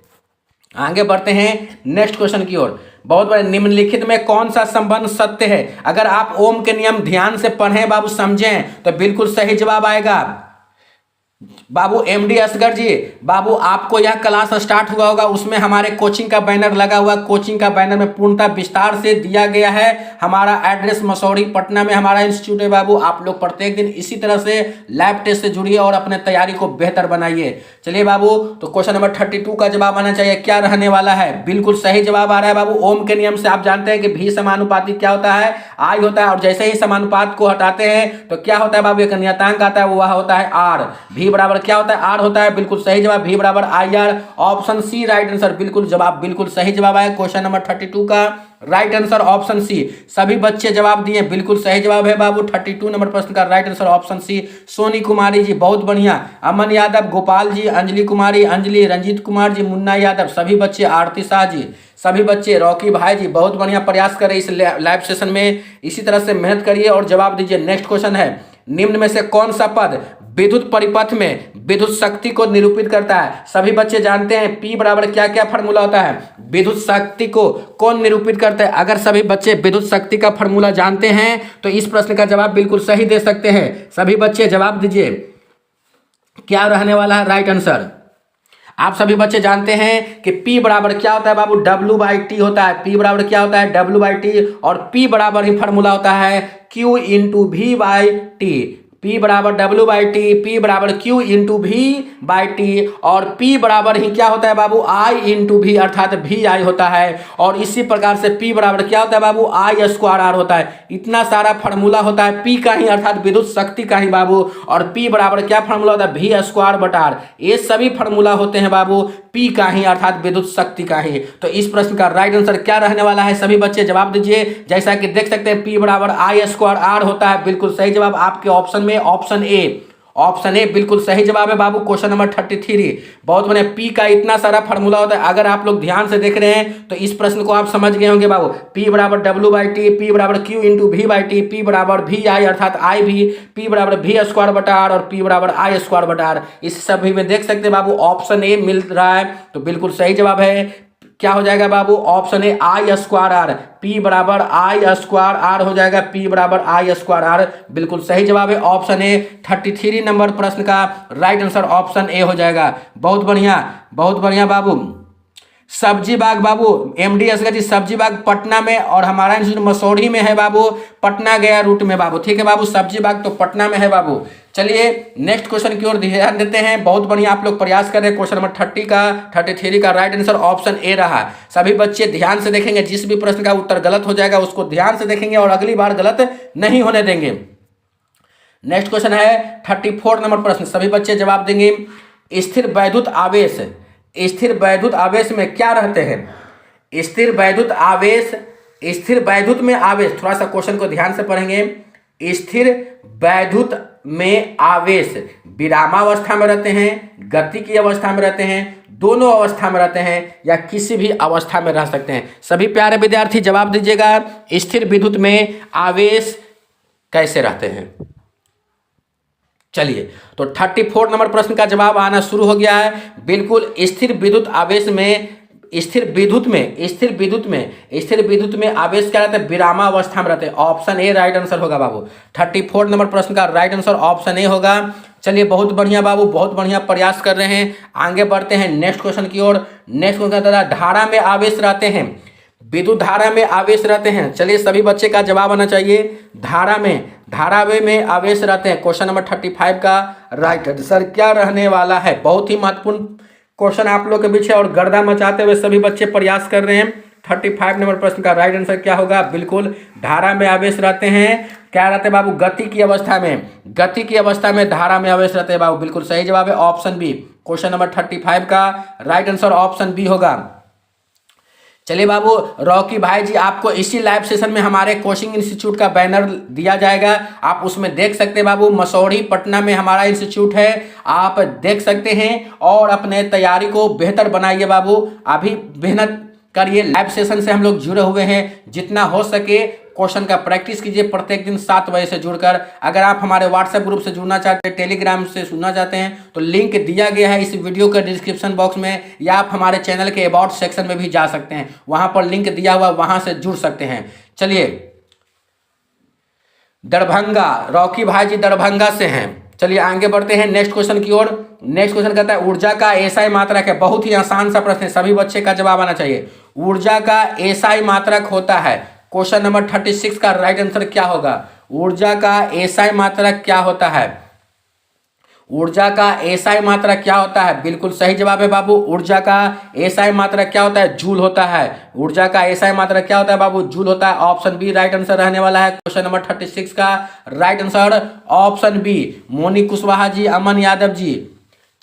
आगे बढ़ते हैं नेक्स्ट क्वेश्चन की ओर। बहुत बड़े, निम्नलिखित में कौन सा संबंध सत्य है? अगर आप ओम के नियम ध्यान से पढ़ें बाबू, समझें, तो बिल्कुल सही जवाब आएगा बाबू। एमडी असगर जी बाबू, आपको यह क्लास स्टार्ट हुआ होगा, उसमें हमारे कोचिंग का बैनर लगा हुआ। कोचिंग का बैनर में पूर्णतः विस्तार से दिया गया है। हमारा एड्रेस मसौरी पटना में हमारा इंस्टीट्यूट है बाबू। आप लोग प्रत्येक दिन इसी तरह से लैब टेस्ट से जुड़िए और अपने तैयारी को बेहतर बनाइए। चलिए बाबू, तो क्वेश्चन नंबर 32 का जवाब आना चाहिए, क्या रहने वाला है? बिल्कुल सही जवाब आ रहा है बाबू। ओम के नियम से आप जानते हैं कि भी समानुपाती क्या होता है? आई होता है। और जैसे ही समानुपात को हटाते हैं तो क्या होता है बाबू? एक नियतांक आता है, वह होता है आर। भी बराबर क्या होता है? आर होता है। बिल्कुल सही जवाब, भी बराबर I R. Option C right answer बिल्कुल जवाब, बिल्कुल सही जवाब आया क्वेश्चन नंबर 32 का। Right answer option C. सभी बच्चे जवाब दिए, बिल्कुल सही जवाब है बाबू। 32 नंबर प्रश्न का right answer option C, Soni Kumari ji, बहुत बढ़िया। अमन यादव, गोपाल जी, अंजलि कुमारी, अंजलि, रंजीत कुमार जी, मुन्ना यादव, सभी बच्चे, आरती शाह जी, सभी बच्चे, रॉकी भाई जी, बहुत बढ़िया प्रयास करें इस लाइव सेशन में। इसी तरह से मेहनत करिए और जवाब दीजिए। नेक्स्ट क्वेश्चन है, निम्न में से कौन सा पद विद्युत परिपथ में विद्युत शक्ति को निरूपित करता है? सभी बच्चे जानते हैं P बराबर क्या क्या फॉर्मूला होता है, विद्युत शक्ति को कौन निरूपित करता है? अगर सभी बच्चे विद्युत शक्ति का फॉर्मूला जानते हैं तो इस प्रश्न का जवाब बिल्कुल सही दे सकते हैं। सभी बच्चे जवाब दीजिए, क्या रहने वाला है राइट आंसर? आप सभी बच्चे जानते हैं कि P बराबर क्या होता है बाबू, W/T होता है। P बराबर क्या होता है, W/T, और P बराबर ही फॉर्मूला होता है Q इंटू V/T। P बराबर W/T, P बराबर Q इंटू V/T, और P बराबर ही क्या होता है बाबू, I इंटू V, अर्थात VI होता है। और इसी प्रकार से P बराबर क्या होता है बाबू, I²R होता है। इतना सारा फार्मूला होता है P का ही, अर्थात विद्युत शक्ति का ही बाबू। और P बराबर क्या फार्मूला होता है, V²/R। ये सभी फार्मूला होते हैं बाबू P का ही, अर्थात विद्युत शक्ति का ही। तो इस प्रश्न का राइट आंसर क्या रहने वाला है? सभी बच्चे जवाब दीजिए। जैसा कि देख सकते हैं P बराबर I²R होता है, बिल्कुल सही जवाब आपके ऑप्शन में ऑप्शन ए। ऑप्शन ए बिल्कुल सही जवाब है बाबू। क्वेश्चन नंबर 33, बहुत बने। P का इतना सारा फार्मूला होता है, अगर आप लोग ध्यान से देख रहे हैं तो इस प्रश्न को आप समझ गए होंगे बाबू। P बराबर W/T, P बराबर Q इंटू V/T, P बराबर VI अर्थात I भी, P बराबर V²/R और P बराबर I²/R। इस सभी में देख सकते हैं बाबू ऑप्शन ए मिल रहा है, तो बिल्कुल सही जवाब है। क्या हो जाएगा बाबू, ऑप्शन ए I²R। P बराबर I²R हो जाएगा, P बराबर I²R, बिल्कुल सही जवाब है ऑप्शन ए। 33 नंबर प्रश्न का राइट आंसर ऑप्शन ए हो जाएगा। बहुत बढ़िया, बहुत बढ़िया बाबू। सब्जी बाग बाबू, MD असगर जी, सब्जी बाग पटना में और हमारा इंस्टीट्यूट मसौढ़ी में है बाबू, पटना गया रूट में बाबू। ठीक है बाबू, सब्जी बाग तो पटना में है बाबू। चलिए नेक्स्ट क्वेश्चन की ओर ध्यान देते हैं। बहुत बढ़िया आप लोग प्रयास कर रहे हैं। क्वेश्चन नंबर 33 का राइट आंसर ऑप्शन ए रहा। सभी बच्चे ध्यान से देखेंगे, जिस भी प्रश्न का उत्तर गलत हो जाएगा उसको ध्यान से देखेंगे और अगली बार गलत नहीं होने देंगे। नेक्स्ट क्वेश्चन है 34 नंबर प्रश्न, सभी बच्चे जवाब देंगे। स्थिर वैद्युत आवेश, स्थिर वैद्युत आवेश में क्या रहते हैं? स्थिर वैद्युत आवेश, स्थिर वैद्युत में आवेश, थोड़ा सा क्वेश्चन को ध्यान से पढ़ेंगे। स्थिर वैद्युत में आवेश विरामावस्था में रहते हैं, गति की अवस्था में रहते हैं, दोनों अवस्था में रहते हैं, या किसी भी अवस्था में रह सकते हैं। सभी प्यारे विद्यार्थी जवाब दीजिएगा, स्थिर विद्युत में आवेश कैसे रहते हैं? चलिए, तो 34 नंबर प्रश्न का जवाब आना शुरू हो गया है। बिल्कुल, स्थिर विद्युत आवेश में, स्थिर विद्युत में, स्थिर विद्युत में, स्थिर विद्युत में आवेश क्या रहता है, विरामावस्था में रहते हैं। ऑप्शन ए राइट आंसर होगा बाबू। 34 नंबर प्रश्न का राइट आंसर ऑप्शन ए होगा। चलिए, बहुत बढ़िया बाबू, बहुत बढ़िया प्रयास कर रहे हैं। आगे बढ़ते हैं नेक्स्ट क्वेश्चन की ओर। नेक्स्ट क्वेश्चन, धारा में आवेश रहते हैं, विद्युत धारा में आवेश रहते हैं। चलिए, सभी बच्चे का जवाब आना चाहिए। धारा में आवेश रहते हैं। क्वेश्चन नंबर 35 का राइट आंसर क्या रहने वाला है? बहुत ही महत्वपूर्ण क्वेश्चन आप लोग के बीच है और गर्दा मचाते हुए सभी बच्चे प्रयास कर रहे हैं। 35 नंबर प्रश्न का राइट आंसर क्या होगा? बिल्कुल, धारा में आवेश रहते हैं। क्या रहते हैं बाबू? गति की अवस्था में, गति की अवस्था में धारा में आवेश रहते हैं बाबू। बिल्कुल सही जवाब है ऑप्शन बी। क्वेश्चन नंबर 35 का राइट आंसर ऑप्शन बी होगा। चलिए बाबू, रॉकी भाई जी, आपको इसी लाइव सेशन में हमारे कोचिंग इंस्टीट्यूट का बैनर दिया जाएगा, आप उसमें देख सकते हैं बाबू। मसौढ़ी पटना में हमारा इंस्टीट्यूट है, आप देख सकते हैं और अपने तैयारी को बेहतर बनाइए बाबू। अभी मेहनत करिए, लाइव सेशन से हम लोग जुड़े हुए हैं, जितना हो सके क्वेश्चन का प्रैक्टिस कीजिए प्रत्येक दिन 7 बजे से जुड़कर। अगर आप हमारे व्हाट्सएप ग्रुप से जुड़ना चाहते हैं, टेलीग्राम से सुनना चाहते हैं, तो लिंक दिया गया है इस वीडियो के डिस्क्रिप्शन बॉक्स में, या आप हमारे चैनल के अबाउट सेक्शन में भी जा सकते हैं, वहां पर लिंक दिया हुआ, वहां से जुड़ सकते हैं। चलिए, दरभंगा, रॉकी भाई जी दरभंगा से हैं। चलिए आगे बढ़ते हैं नेक्स्ट क्वेश्चन की ओर। नेक्स्ट क्वेश्चन कहता है ऊर्जा का एसआई मात्रक है। बहुत ही आसान सा प्रश्न है, सभी बच्चे का जवाब आना चाहिए। ऊर्जा का एसआई मात्रक होता है। क्वेश्चन नंबर 36 का राइट आंसर क्या होगा? ऊर्जा का एसआई मात्रक क्या होता है? ऊर्जा का एसआई मात्रक क्या होता है? बिल्कुल सही जवाब है बाबू। ऊर्जा का एसआई मात्रक क्या होता है? जूल होता है। ऊर्जा का एसआई मात्रक क्या होता है बाबू? जूल होता है। ऑप्शन बी राइट आंसर रहने वाला है। क्वेश्चन नंबर 36 का right answer option B. Moni Kushwaha ji, Aman Yadav ji,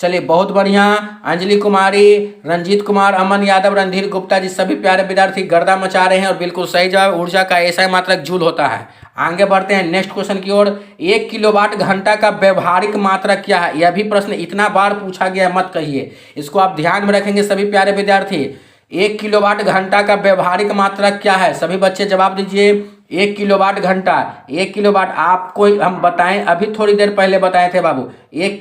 चलिए बहुत बढ़िया। अंजलि कुमारी, रंजीत कुमार, अमन यादव, रणधीर गुप्ता जी, सभी प्यारे विद्यार्थी गर्दा मचा रहे हैं और बिल्कुल सही जवाब। ऊर्जा का ऐसा मात्रक जूल होता है। आगे बढ़ते हैं नेक्स्ट क्वेश्चन की ओर। 1 किलोवाट घंटा का व्यवहारिक मात्रक क्या है? यह भी प्रश्न इतना बार पूछा गया मत कहिए, इसको आप ध्यान में रखेंगे सभी प्यारे विद्यार्थी। 1 किलोवाट घंटा का व्यवहारिक मात्रक क्या है? सभी बच्चे जवाब दीजिए। 1 किलोवाट घंटा, 1 किलोवाट आपको हम बताएं, अभी थोड़ी देर पहले बताए थे बाबू। 1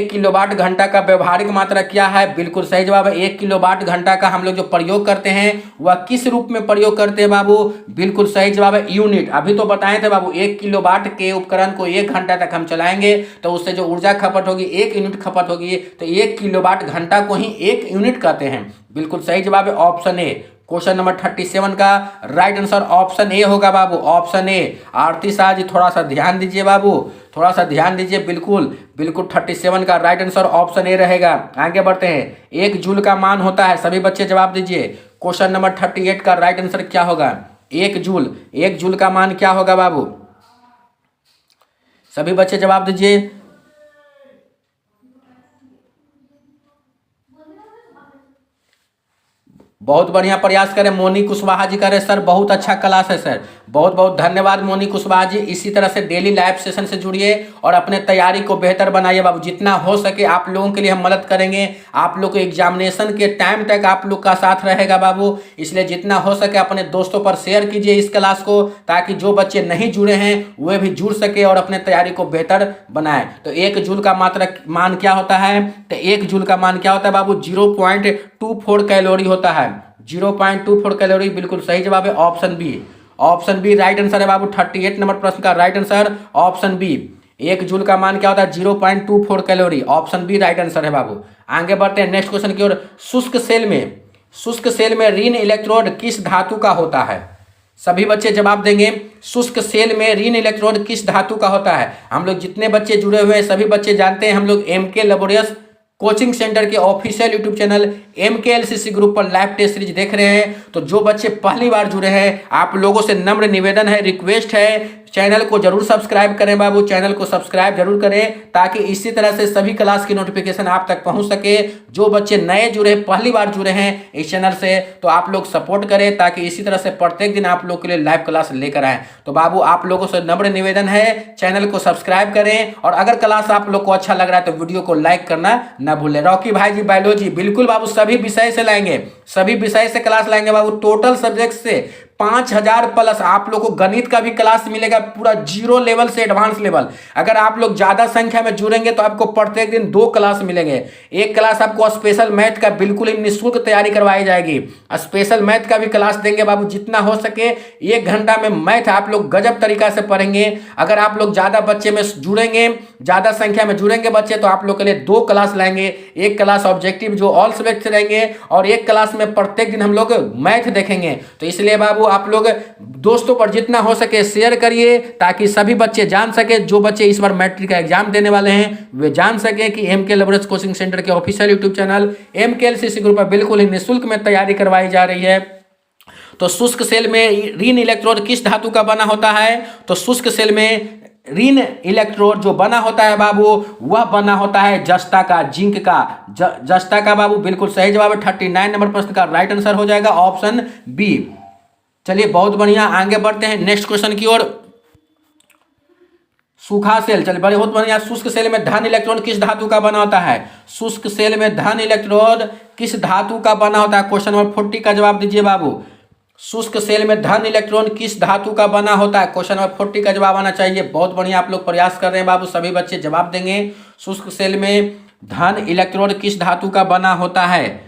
किलोवाट घंटा का व्यवहारिक मात्रक क्या है? बिल्कुल सही जवाब है। 1 किलोवाट घंटा का हम लोग जो प्रयोग करते हैं वह किस रूप में प्रयोग करते हैं बाबू? बिल्कुल सही जवाब है, यूनिट। अभी तो बताए थे बाबू 1 किलोवाट के उपकरण को 1 घंटा तक हम चलाएंगे तो उससे जो ऊर्जा खपत होगी 1 यूनिट खपत होगी, तो 1 किलोवाट घंटा को ही 1 यूनिट कहते हैं। बिल्कुल सही जवाब है ऑप्शन ए। क्वेश्चन नंबर 37 का राइट आंसर ऑप्शन ए होगा बाबू, ऑप्शन ए। आरती शाह जी थोड़ा सा ध्यान दीजिए बाबू, थोड़ा सा ध्यान दीजिए। बिल्कुल 37 का राइट आंसर ऑप्शन ए रहेगा। आगे बढ़ते हैं। 1 जूल का मान होता है, सभी बच्चे जवाब दीजिए। क्वेश्चन नंबर 38 का राइट आंसर क्या होगा? 1 जूल का मान क्या होगा बाबू? सभी बच्चे जवाब दीजिए। बहुत बढ़िया प्रयास करें। मोनी कुशवाहा जी करें सर बहुत अच्छा क्लास है सर, बहुत बहुत धन्यवाद मोनी कुशवाहा जी। इसी तरह से डेली लाइव सेशन से जुड़िए और अपने तैयारी को बेहतर बनाइए बाबू। जितना हो सके आप लोगों के लिए हम मदद करेंगे। आप लोग को एग्जामिनेशन के टाइम तक आप लोग का साथ रहेगा बाबू, इसलिए जितना हो सके अपने दोस्तों पर शेयर कीजिए इस क्लास को, ताकि जो बच्चे नहीं जुड़े हैं वे भी जुड़ सके और अपने तैयारी को बेहतर बनाए। तो 1 जूल का मात्रक मान क्या होता है? तो 1 जूल का मान क्या होता है बाबू? 0.24 कैलोरी होता है। 0.24 कैलोरी बिल्कुल सही जवाब है, option B. Option B right answer है बाबू। 38 नंबर प्रश्न का right answer option B. 1 joule का मान क्या होता है? 0.24 calorie, option B right answer है बाबू। आगे बढ़ते हैं नेक्स्ट क्वेश्चन की ओर। शुष्क सेल में ऋण इलेक्ट्रोड किस धातु का होता है? सभी बच्चे जवाब देंगे। शुष्क सेल में ऋण इलेक्ट्रोड किस धातु का होता है? हम लोग जितने बच्चे जुड़े हुए हैं सभी बच्चे जानते हैं, हम लोग MK लैबोरेटरीज कोचिंग सेंटर के official YouTube channel MKLCC group पर लाइव टेस्ट सीरीज देख रहे हैं। तो जो बच्चे पहली बार जुड़े हैं आप लोगों से नम्र निवेदन है, रिक्वेस्ट है, चैनल को जरूर सब्सक्राइब करें बाबू, चैनल को सब्सक्राइब जरूर करें, ताकि इसी तरह से सभी क्लास की नोटिफिकेशन आप तक पहुंच सके। जो बच्चे नए जुड़े, पहली बार जुड़े हैं इस चैनल से, तो आप लोग सपोर्ट करें, ताकि इसी तरह से प्रत्येक दिन आप लोग के लिए लाइव क्लास लेकर आए। तो बाबू आप लोगों से नम्र निवेदन है, चैनल को सब्सक्राइब करें, और अगर क्लास आप लोग को अच्छा लग रहा है तो वीडियो को लाइक करना न भूलें। रॉकी भाई जी बायोलॉजी बिल्कुल बाबू सभी विषय से लाएंगे, सभी विषय से क्लास लाएंगे बाबू। टोटल सब्जेक्ट से 5000 प्लस आप लोग को गणित का भी क्लास मिलेगा, पूरा 0 लेवल से एडवांस लेवल। अगर आप लोग ज्यादा संख्या में जुड़ेंगे तो आपको प्रत्येक दिन 2 क्लास मिलेंगे। एक क्लास आपको स्पेशल मैथ का बिल्कुल ही निःशुल्क तैयारी करवाई जाएगी, स्पेशल मैथ का भी क्लास देंगे बाबू। जितना हो सके 1 घंटा में मैथ आप लोग गजब तरीका से पढ़ेंगे। अगर आप लोग ज्यादा बच्चे में जुड़ेंगे, ज्यादा संख्या में जुड़ेंगे बच्चे, तो आप लोग के लिए 2 क्लास लाएंगे। एक क्लास ऑब्जेक्टिव जो ऑल सब्जेक्ट रहेंगे, और एक क्लास में प्रत्येक दिन हम लोग मैथ देखेंगे। तो इसलिए बाबू आप लोग दोस्तों पर जितना हो सके शेयर करिए, ताकि सभी बच्चे जान सके, जो बच्चे इस बार मैट्रिक का एग्जाम देने वाले हैं वे जान सके कि MK लैबोरेटरीज कोचिंग सेंटर के official YouTube channel MKLCC group पर बिल्कुल ही निःशुल्क में तैयारी करवाई जा रही है। तो शुष्क सेल में ऋण इलेक्ट्रोड किस धातु का बना होता है? तो शुष्क सेल में ऋण इलेक्ट्रोड जो बना होता है बाबू, वह बना होता है जस्ता का, जिंक का, जस्ता का बाबू। बिल्कुल सही जवाब है। 39 नंबर प्रश्न का राइट आंसर हो जाएगा ऑप्शन बी। चलिए बहुत बढ़िया, आगे बढ़ते हैं नेक्स्ट क्वेश्चन की ओर। सूखा सेल, चलिए बहुत बढ़िया। शुष्क सेल में धन इलेक्ट्रॉन किस धातु का बना होता है? शुष्क सेल में धन इलेक्ट्रोड किस धातु का बना होता है? क्वेश्चन नंबर 40 का जवाब दीजिए बाबू। शुष्क सेल में धन इलेक्ट्रॉन किस धातु का बना होता है? क्वेश्चन नंबर 40 का जवाब आना चाहिए। बहुत बढ़िया, आप लोग प्रयास कर रहे हैं बाबू, सभी बच्चे जवाब देंगे। शुष्क सेल में धन इलेक्ट्रोड किस धातु का बना होता है?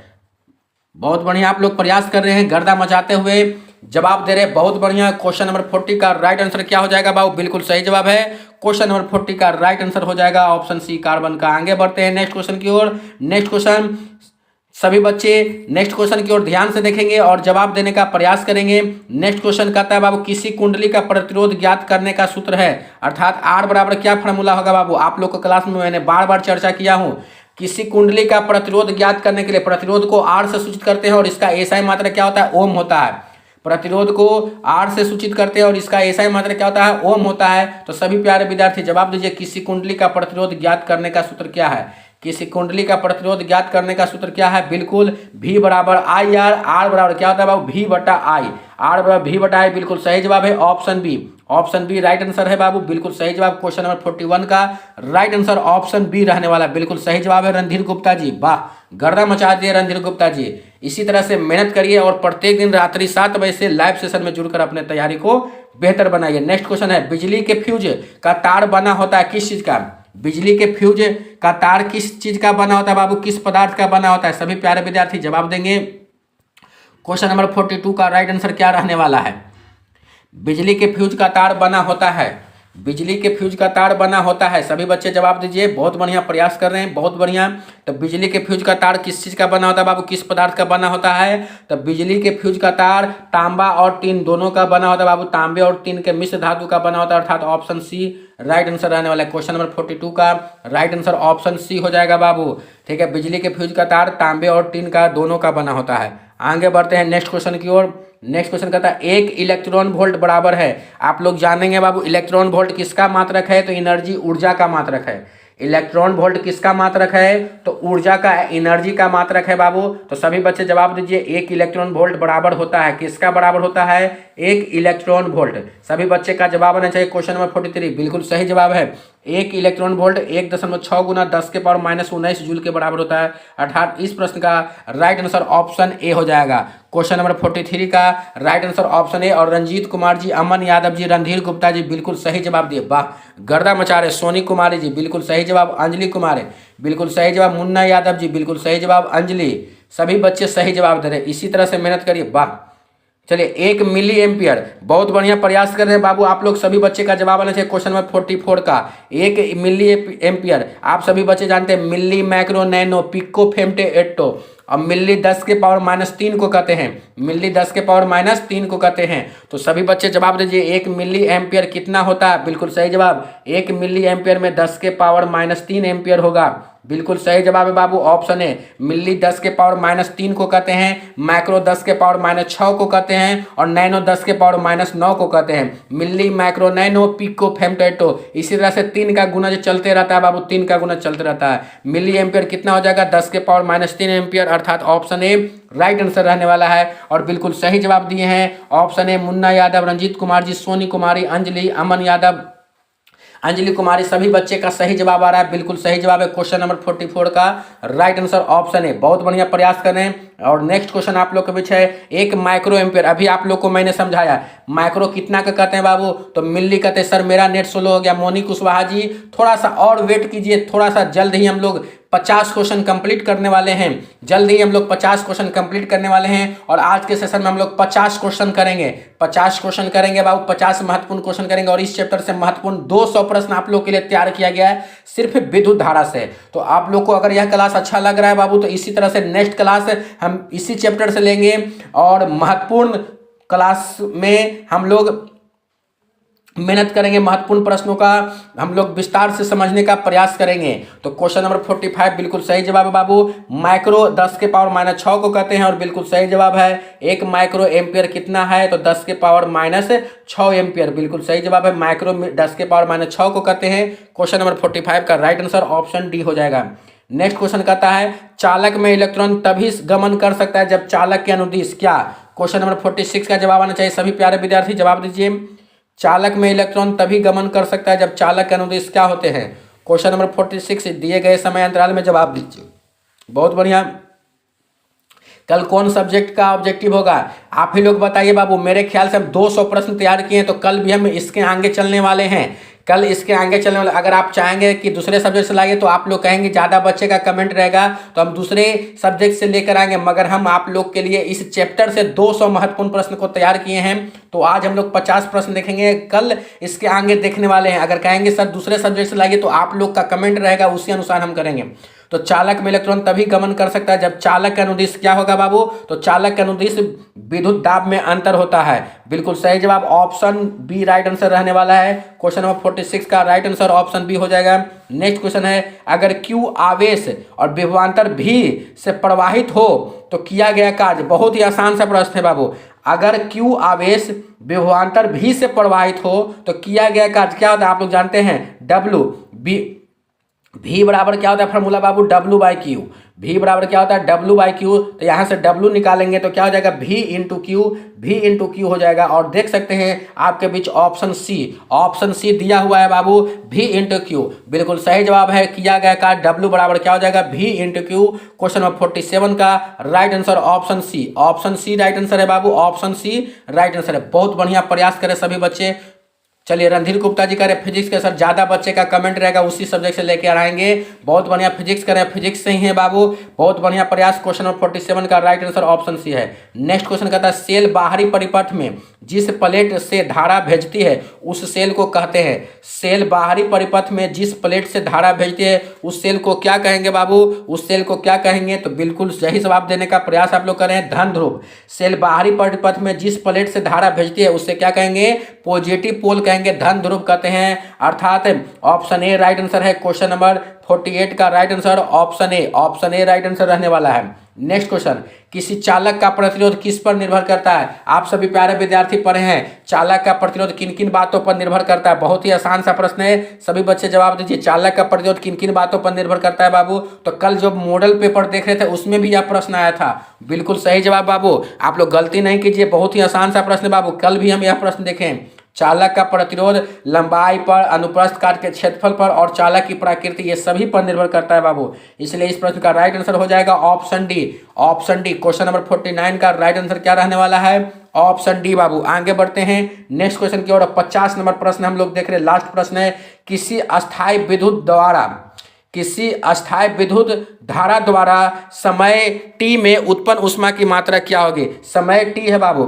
बहुत बढ़िया, आप लोग प्रयास कर रहे हैं, गर्दा मचाते हुए जवाब दे रहे हैं। बहुत बढ़िया। क्वेश्चन नंबर 40 का राइट आंसर क्या हो जाएगा बाबू? बिल्कुल सही जवाब है। क्वेश्चन नंबर 40 का राइट आंसर हो जाएगा ऑप्शन सी, कार्बन का। आगे बढ़ते हैं नेक्स्ट क्वेश्चन की ओर। नेक्स्ट क्वेश्चन, सभी बच्चे नेक्स्ट क्वेश्चन की ओर ध्यान से देखेंगे और जवाब देने का प्रयास करेंगे। नेक्स्ट क्वेश्चन कहता है बाबू, किसी कुंडली का प्रतिरोध ज्ञात करने का सूत्र है, अर्थात R बराबर क्या फॉर्मूला होगा बाबू? आप लोग को क्लास में मैंने बार बार चर्चा किया हूँ। किसी कुंडली का प्रतिरोध ज्ञात करने के लिए प्रतिरोध को R से सूचित करते हैं, और इसका एसआई मात्रा क्या होता है? ओम होता है। प्रतिरोध को R से सूचित करते हैं और इसका एसआई मात्रा क्या होता है? ओम होता है। तो सभी प्यारे विद्यार्थी जवाब दीजिए, किसी कुंडली का प्रतिरोध ज्ञात करने का सूत्र क्या है? किसी कुंडली का प्रतिरोध ज्ञात करने का सूत्र क्या है? बिल्कुल V बराबर आई आर, आर बराबर क्या होता है बाबू? V बटा आई, आर बराबर V बटा आई। बिल्कुल सही जवाब है option B, option B right answer है बाबू, बिल्कुल सही जवाब। क्वेश्चन नंबर 41 का राइट आंसर ऑप्शन बी रहने वाला, बिल्कुल सही जवाब है रणधीर गुप्ता जी, वाह गर्दा मचा दिए रणधीर गुप्ता जी। इसी तरह से मेहनत करिए और प्रत्येक दिन रात्रि 7 बजे से लाइव सेशन में जुड़कर अपने तैयारी को बेहतर बनाइए। नेक्स्ट क्वेश्चन है, बिजली के फ्यूज का तार बना होता है किस चीज का? बिजली के फ्यूज का तार किस चीज का बना होता है बाबू? किस पदार्थ का बना होता है? सभी प्यारे विद्यार्थी जवाब देंगे। क्वेश्चन नंबर 42 का राइट आंसर क्या रहने वाला है? बिजली के फ्यूज का तार बना होता है, बिजली के फ्यूज का तार बना होता है। सभी बच्चे जवाब दीजिए, बहुत बढ़िया प्रयास कर रहे हैं, बहुत बढ़िया। तो बिजली के फ्यूज का तार किस चीज का बना होता है बाबू? किस पदार्थ का बना होता है? तो बिजली के फ्यूज का तार तांबा और टीन दोनों का बना होता है बाबू, तांबे और टीन के मिश्र धातु का बना होता है, अर्थात ऑप्शन सी राइट आंसर रहने वाला है। क्वेश्चन नंबर 42 का राइट आंसर ऑप्शन सी हो जाएगा बाबू, ठीक है। बिजली के फ्यूज का तार तांबे और टीन का दोनों का बना होता है। आगे बढ़ते हैं नेक्स्ट क्वेश्चन की ओर। नेक्स्ट क्वेश्चन कहता है एक इलेक्ट्रॉन वोल्ट बराबर है, आप लोग जानेंगे बाबू इलेक्ट्रॉन वोल्ट किसका मात्रक है? तो एनर्जी ऊर्जा का मात्रक है। इलेक्ट्रॉन वोल्ट किसका मात्रक है? तो ऊर्जा का, एनर्जी का मात्रक है बाबू। तो सभी बच्चे जवाब दीजिए, एक इलेक्ट्रॉन वोल्ट बराबर होता है किसका बराबर होता है? एक इलेक्ट्रॉन वोल्ट। सभी बच्चे का जवाब आना चाहिए। क्वेश्चन नंबर 43 बिल्कुल सही जवाब है। एक इलेक्ट्रॉन वोल्ट 1.6 गुना 10 के पावर -19 जूल के बराबर होता है, अर्थात इस प्रश्न का राइट आंसर ऑप्शन ए हो जाएगा। क्वेश्चन नंबर 43 का राइट आंसर ऑप्शन ए। और रंजीत कुमार जी, अमन यादव जी, रणधीर गुप्ता जी बिल्कुल सही जवाब दिए, वाह गर्दा मचा रहे। सोनी कुमारी जी बिल्कुल सही जवाब, अंजलि कुमार बिल्कुल सही जवाब, मुन्ना यादव जी बिल्कुल सही जवाब, अंजलि, सभी बच्चे सही जवाब दे रहे हैं। इसी तरह से मेहनत करिए, वाह। चलिए 1 मिली एम्पियर, बहुत बढ़िया प्रयास कर रहे हैं बाबू आप लोग, सभी बच्चे का जवाब आना चाहिए। क्वेश्चन नंबर 44 का 1 मिली एम्पियर, आप सभी बच्चे जानते हैं मिली, माइक्रो, नैनो, पिको, फेम्टे, एट्टो। अब मिली 10 के पावर -3 को कहते हैं, मिली 10 के पावर -3 को कहते हैं। तो सभी बच्चे जवाब दीजिए, 1 मिली एम्पियर कितना होता है? बिल्कुल सही जवाब, 1 मिली एम्पियर में 10 के पावर -3 एम्पियर होगा, बिल्कुल सही जवाब है बाबू ऑप्शन ए। मिली 10 के पावर -3 को कहते हैं, माइक्रो 10 के पावर -6 को कहते हैं, और नैनो 10 के पावर -9 को कहते हैं। मिली, माइक्रो, नैनो, पिको, फेम्टो, इसी तरह से 3 का गुना जो चलते रहता है बाबू, 3 का गुना चलते रहता है। मिली एम्पियर कितना हो जाएगा? 10 के पावर -3 एम्पियर, अर्थात ऑप्शन ए राइट आंसर रहने वाला है। और बिल्कुल सही जवाब दिए हैं ऑप्शन ए, मुन्ना यादव, रंजीत कुमार जी, सोनी कुमारी, अंजलि, अमन यादव, अंजलि कुमारी, सभी बच्चे का सही जवाब आ रहा है, बिल्कुल सही जवाब है। क्वेश्चन नंबर 44 का राइट आंसर ऑप्शन है, बहुत बढ़िया प्रयास कर रहे हैं। और नेक्स्ट क्वेश्चन आप लोग के बीच है, 1 माइक्रो एम्पियर, अभी आप लोग को मैंने समझाया माइक्रो कितना का कहते हैं बाबू? तो मिली कहते हैं। सर मेरा नेट स्लो हो गया, मोनी कुशवाहा जी थोड़ा सा और वेट कीजिए, थोड़ा सा जल्द ही हम लोग 50 क्वेश्चन कंप्लीट करने वाले हैं, जल्द ही हम लोग 50 क्वेश्चन कंप्लीट करने वाले हैं। और आज के सेशन में हम लोग 50 क्वेश्चन करेंगे, 50 क्वेश्चन करेंगे बाबू, 50 महत्वपूर्ण क्वेश्चन करेंगे। और इस चैप्टर से महत्वपूर्ण 200 प्रश्न आप लोग के लिए तैयार किया गया है सिर्फ विद्युत धारा से। तो आप लोग को अगर यह क्लास अच्छा लग रहा है बाबू, तो इसी तरह से नेक्स्ट क्लास हम इसी चैप्टर से लेंगे, और महत्वपूर्ण क्लास में हम लोग मेहनत करेंगे, महत्वपूर्ण प्रश्नों का हम लोग विस्तार से समझने का प्रयास करेंगे। तो क्वेश्चन नंबर 45 बिल्कुल सही जवाब है बाबू, माइक्रो 10 के पावर -6 को कहते हैं, और बिल्कुल सही जवाब है। 1 माइक्रो एम्पियर कितना है? तो 10 के पावर -6 एम्पियर, बिल्कुल सही जवाब है। माइक्रो 10 के पावर -6 को कहते हैं। क्वेश्चन नंबर 45 का राइट आंसर ऑप्शन डी हो जाएगा। नेक्स्ट क्वेश्चन कहता है, चालक में इलेक्ट्रॉन तभी गमन कर सकता है जब चालक के अनुदिश क्या? क्वेश्चन नंबर 46 का जवाब आना चाहिए। सभी प्यारे विद्यार्थी जवाब दीजिए, चालक में इलेक्ट्रॉन तभी गमन कर सकता है जब चालक के अनुदिश क्या होते हैं? क्वेश्चन नंबर 46 दिए गए समय अंतराल में जवाब दीजिए, बहुत बढ़िया। कल कौन सब्जेक्ट का ऑब्जेक्टिव होगा आप ही लोग बताइए बाबू। मेरे ख्याल से हम 200 प्रश्न तैयार किए हैं, तो कल भी हम इसके आगे चलने वाले हैं, कल इसके आगे चलने वाले। अगर आप चाहेंगे कि दूसरे सब्जेक्ट से लाइए, तो आप लोग कहेंगे ज़्यादा बच्चे का कमेंट रहेगा, तो हम दूसरे सब्जेक्ट से लेकर आएंगे, मगर हम आप लोग के लिए इस चैप्टर से 200 महत्वपूर्ण प्रश्न को तैयार किए हैं। तो आज हम लोग 50 प्रश्न देखेंगे, कल इसके आगे देखने वाले हैं। अगर कहेंगे सर दूसरे सब्जेक्ट से लाइए, तो आप लोग का कमेंट रहेगा, उसी अनुसार हम करेंगे। तो चालक में इलेक्ट्रॉन तभी गमन कर सकता है जब चालक का अनुदिश क्या होगा बाबू? तो चालक का अनुदिश विद्युत दाब में अंतर होता है, बिल्कुल सही जवाब ऑप्शन बी राइट आंसर रहने वाला है। क्वेश्चन नंबर 46 का राइट आंसर ऑप्शन बी हो जाएगा। नेक्स्ट क्वेश्चन है, अगर Q आवेश और विभवांतर V से प्रवाहित हो तो किया गया कार्य, बहुत ही आसान सा प्रश्न है बाबू। अगर Q आवेश विभवांतर V से प्रवाहित हो तो किया गया कार्य क्या होता है? आप लोग जानते हैं W, V बराबर क्या होता है फार्मूला बाबू, W/Q। V बराबर क्या होता है, W/Q। तो यहाँ से W निकालेंगे तो क्या हो जाएगा, V into Q, V into Q हो जाएगा। और देख सकते हैं आपके बीच ऑप्शन सी दिया हुआ है बाबू, V इंटू क्यू। बिल्कुल सही जवाब है किया गया का W बराबर क्या हो जाएगा, V into Q. Question number 47 का right answer option C right answer है बाबू, ऑप्शन सी राइट आंसर है। बहुत बढ़िया प्रयास करें सभी बच्चे। चलिए रणधीर गुप्ता जी कह रहे फिजिक्स के सर ज़्यादा बच्चे का कमेंट रहेगा उसी सब्जेक्ट से लेके आएंगे। बहुत बढ़िया फिजिक्स करें, फिजिक्स सही है बाबू, बहुत बढ़िया प्रयास। क्वेश्चन नंबर 47 का राइट आंसर ऑप्शन सी है। नेक्स्ट क्वेश्चन कहता है सेल बाहरी परिपथ में जिस प्लेट से धारा भेजती है उस सेल को कहते हैं, सेल बाहरी परिपथ में जिस प्लेट से धारा भेजती है उस सेल को क्या कहेंगे बाबू, उस सेल को क्या कहेंगे। तो बिल्कुल सही जवाब देने का प्रयास आप लोग करें, धन ध्रुव। सेल बाहरी परिपथ में जिस प्लेट से धारा भेजती है उससे क्या कहेंगे, पॉजिटिव पोल कहेंगे, धन ध्रुव कहते हैं। अर्थात ऑप्शन ए राइट आंसर है। क्वेश्चन नंबर 48 का right answer option A right answer रहने वाला है। नेक्स्ट क्वेश्चन, किसी चालक का प्रतिरोध किस पर निर्भर करता है। आप सभी प्यारे विद्यार्थी पढ़े हैं चालक का प्रतिरोध किन किन बातों पर निर्भर करता है। बहुत ही आसान सा प्रश्न है, सभी बच्चे जवाब दीजिए। चालक का प्रतिरोध किन किन बातों पर निर्भर करता है बाबू। तो कल जो मॉडल पेपर देख रहे थे उसमें भी यह प्रश्न आया था। बिल्कुल सही जवाब बाबू, आप लोग गलती नहीं कीजिए, बहुत ही आसान सा प्रश्न बाबू। कल भी हम यह प्रश्न देखें, चालक का प्रतिरोध लंबाई पर, अनुप्रस्थ काट के क्षेत्रफल पर और चालक की प्रकृति, ये सभी पर निर्भर करता है बाबू। इसलिए इस प्रश्न का राइट आंसर हो जाएगा ऑप्शन डी। क्वेश्चन नंबर 49 का राइट आंसर क्या रहने वाला है, ऑप्शन डी बाबू। आगे बढ़ते हैं नेक्स्ट क्वेश्चन की ओर। 50 नंबर प्रश्न हम लोग देख रहे हैं, लास्ट प्रश्न है, किसी अस्थायी विद्युत धारा द्वारा समय t में उत्पन्न ऊष्मा की मात्रा क्या होगी। समय t है बाबू,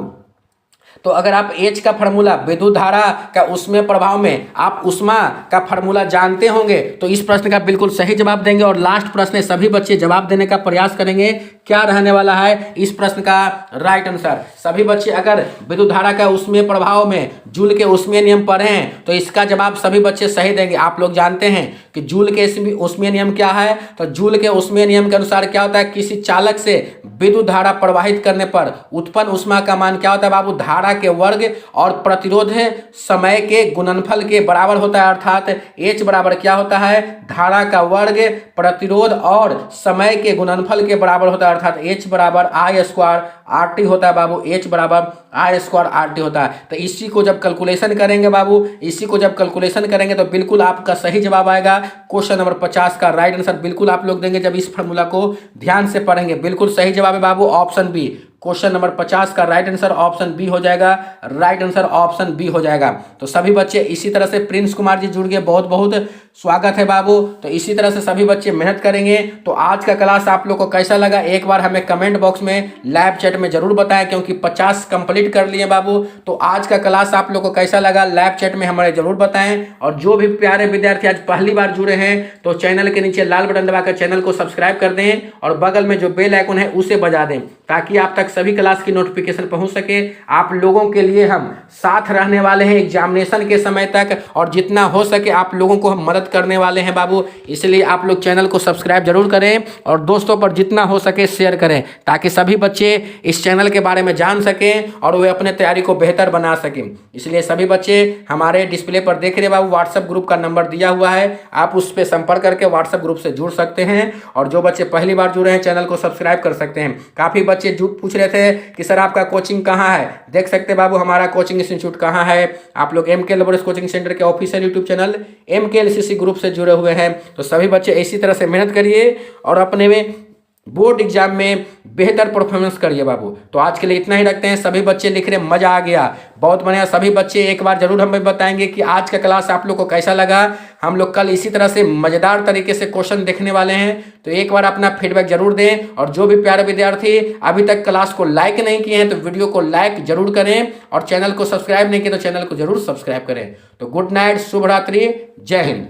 तो अगर आप H का फार्मूला विद्युत धारा का उसमें प्रभाव में आप उष्मा का फार्मूला जानते होंगे तो इस प्रश्न का बिल्कुल सही जवाब देंगे। और लास्ट प्रश्न है, सभी बच्चे जवाब देने का प्रयास करेंगे, क्या रहने वाला है इस प्रश्न का राइट आंसर। सभी बच्चे अगर विद्युत धारा का उसमें प्रभाव में जूल के उसमें नियम पढ़े हैं तो इसका जवाब सभी बच्चे सही देंगे। आप लोग जानते हैं कि जूल के उसमें नियम क्या है, तो जूल के उसमें नियम के अनुसार क्या होता है, किसी चालक से विद्युत धारा प्रवाहित करने पर उत्पन्न ऊष्मा का मान क्या होता है बाबू, धारा के वर्ग और प्रतिरोध है समय के गुणनफल के बराबर होता है। अर्थात H बराबर क्या होता है, धारा का वर्ग, प्रतिरोध और समय के गुणनफल के बराबर होता है। अर्थात H बराबर I² RT होता है बाबू, H बराबर I² RT होता है। तो इसी को जब कैलकुलेशन करेंगे बाबू, इसी को जब कैलकुलेशन करेंगे तो बिल्कुल आपका सही जवाब आएगा। क्वेश्चन नंबर 50 का राइट आंसर बिल्कुल आप लोग देंगे जब इस फार्मूला को ध्यान से पढ़ेंगे। बिल्कुल सही जवाब है बाबू ऑप्शन बी। क्वेश्चन नंबर 50 का राइट आंसर ऑप्शन बी हो जाएगा, राइट आंसर ऑप्शन बी हो जाएगा। तो सभी बच्चे इसी तरह से, प्रिंस कुमार जी जुड़ गए, बहुत बहुत स्वागत है बाबू। तो इसी तरह से सभी बच्चे मेहनत करेंगे। तो आज का क्लास आप लोग को कैसा लगा एक बार हमें कमेंट बॉक्स में लाइव चैट में जरूर बताएं, क्योंकि 50 कंप्लीट कर लिए बाबू। तो आज का क्लास आप लोग को कैसा लगा लाइव चैट में हमारे जरूर बताएं। और जो भी प्यारे विद्यार्थी आज पहली बार जुड़े हैं तो चैनल के नीचे लाल बटन दबाकर चैनल को सब्सक्राइब कर दें और बगल में जो बेल आइकन है उसे बजा दें, ताकि आप तक सभी क्लास की नोटिफिकेशन पहुंच सके। आप लोगों के लिए हम साथ रहने वाले हैं एग्जामिनेशन के समय तक, और जितना हो सके आप लोगों को हम मदद करने वाले हैं बाबू। इसलिए आप लोग चैनल को सब्सक्राइब जरूर करें और दोस्तों पर जितना हो सके शेयर करें, ताकि सभी बच्चे इस चैनल के बारे में जान सकें और वे अपने तैयारी को बेहतर बना सकें। इसलिए सभी बच्चे हमारे डिस्प्ले पर देख रहे बाबू, व्हाट्सएप ग्रुप का नंबर दिया हुआ है, आप उस पर संपर्क करके व्हाट्सएप ग्रुप से जुड़ सकते हैं। और जो बच्चे पहली बार जुड़े हैं चैनल को सब्सक्राइब कर सकते हैं। काफ़ी बच्चे पूछ रहे थे कि सर आपका कोचिंग कहाँ है। देख सकते हैं बाबू हमारा कोचिंग इंस्टीट्यूट कहाँ है। आप लोग MK लैबोरेटरीज कोचिंग सेंटर के official YouTube channel MKLCC group से जुड़े हुए हैं। तो सभी बच्चे इसी तरह से मेहनत करिए और अपने में बोर्ड एग्जाम में बेहतर परफॉर्मेंस करिए बाबू। तो आज के लिए इतना ही रखते हैं। सभी बच्चे लिख रहे मजा आ गया, बहुत बढ़िया। सभी बच्चे एक बार जरूर हमें बताएंगे कि आज का क्लास आप लोग को कैसा लगा। हम लोग कल इसी तरह से मजेदार तरीके से क्वेश्चन देखने वाले हैं, तो एक बार अपना फीडबैक जरूर दें। और जो भी प्यारे विद्यार्थी अभी तक क्लास को लाइक नहीं किए हैं तो वीडियो को लाइक जरूर करें, और चैनल को सब्सक्राइब नहीं किए तो चैनल को जरूर सब्सक्राइब करें। तो गुड नाइट, शुभ रात्रि, जय हिंद।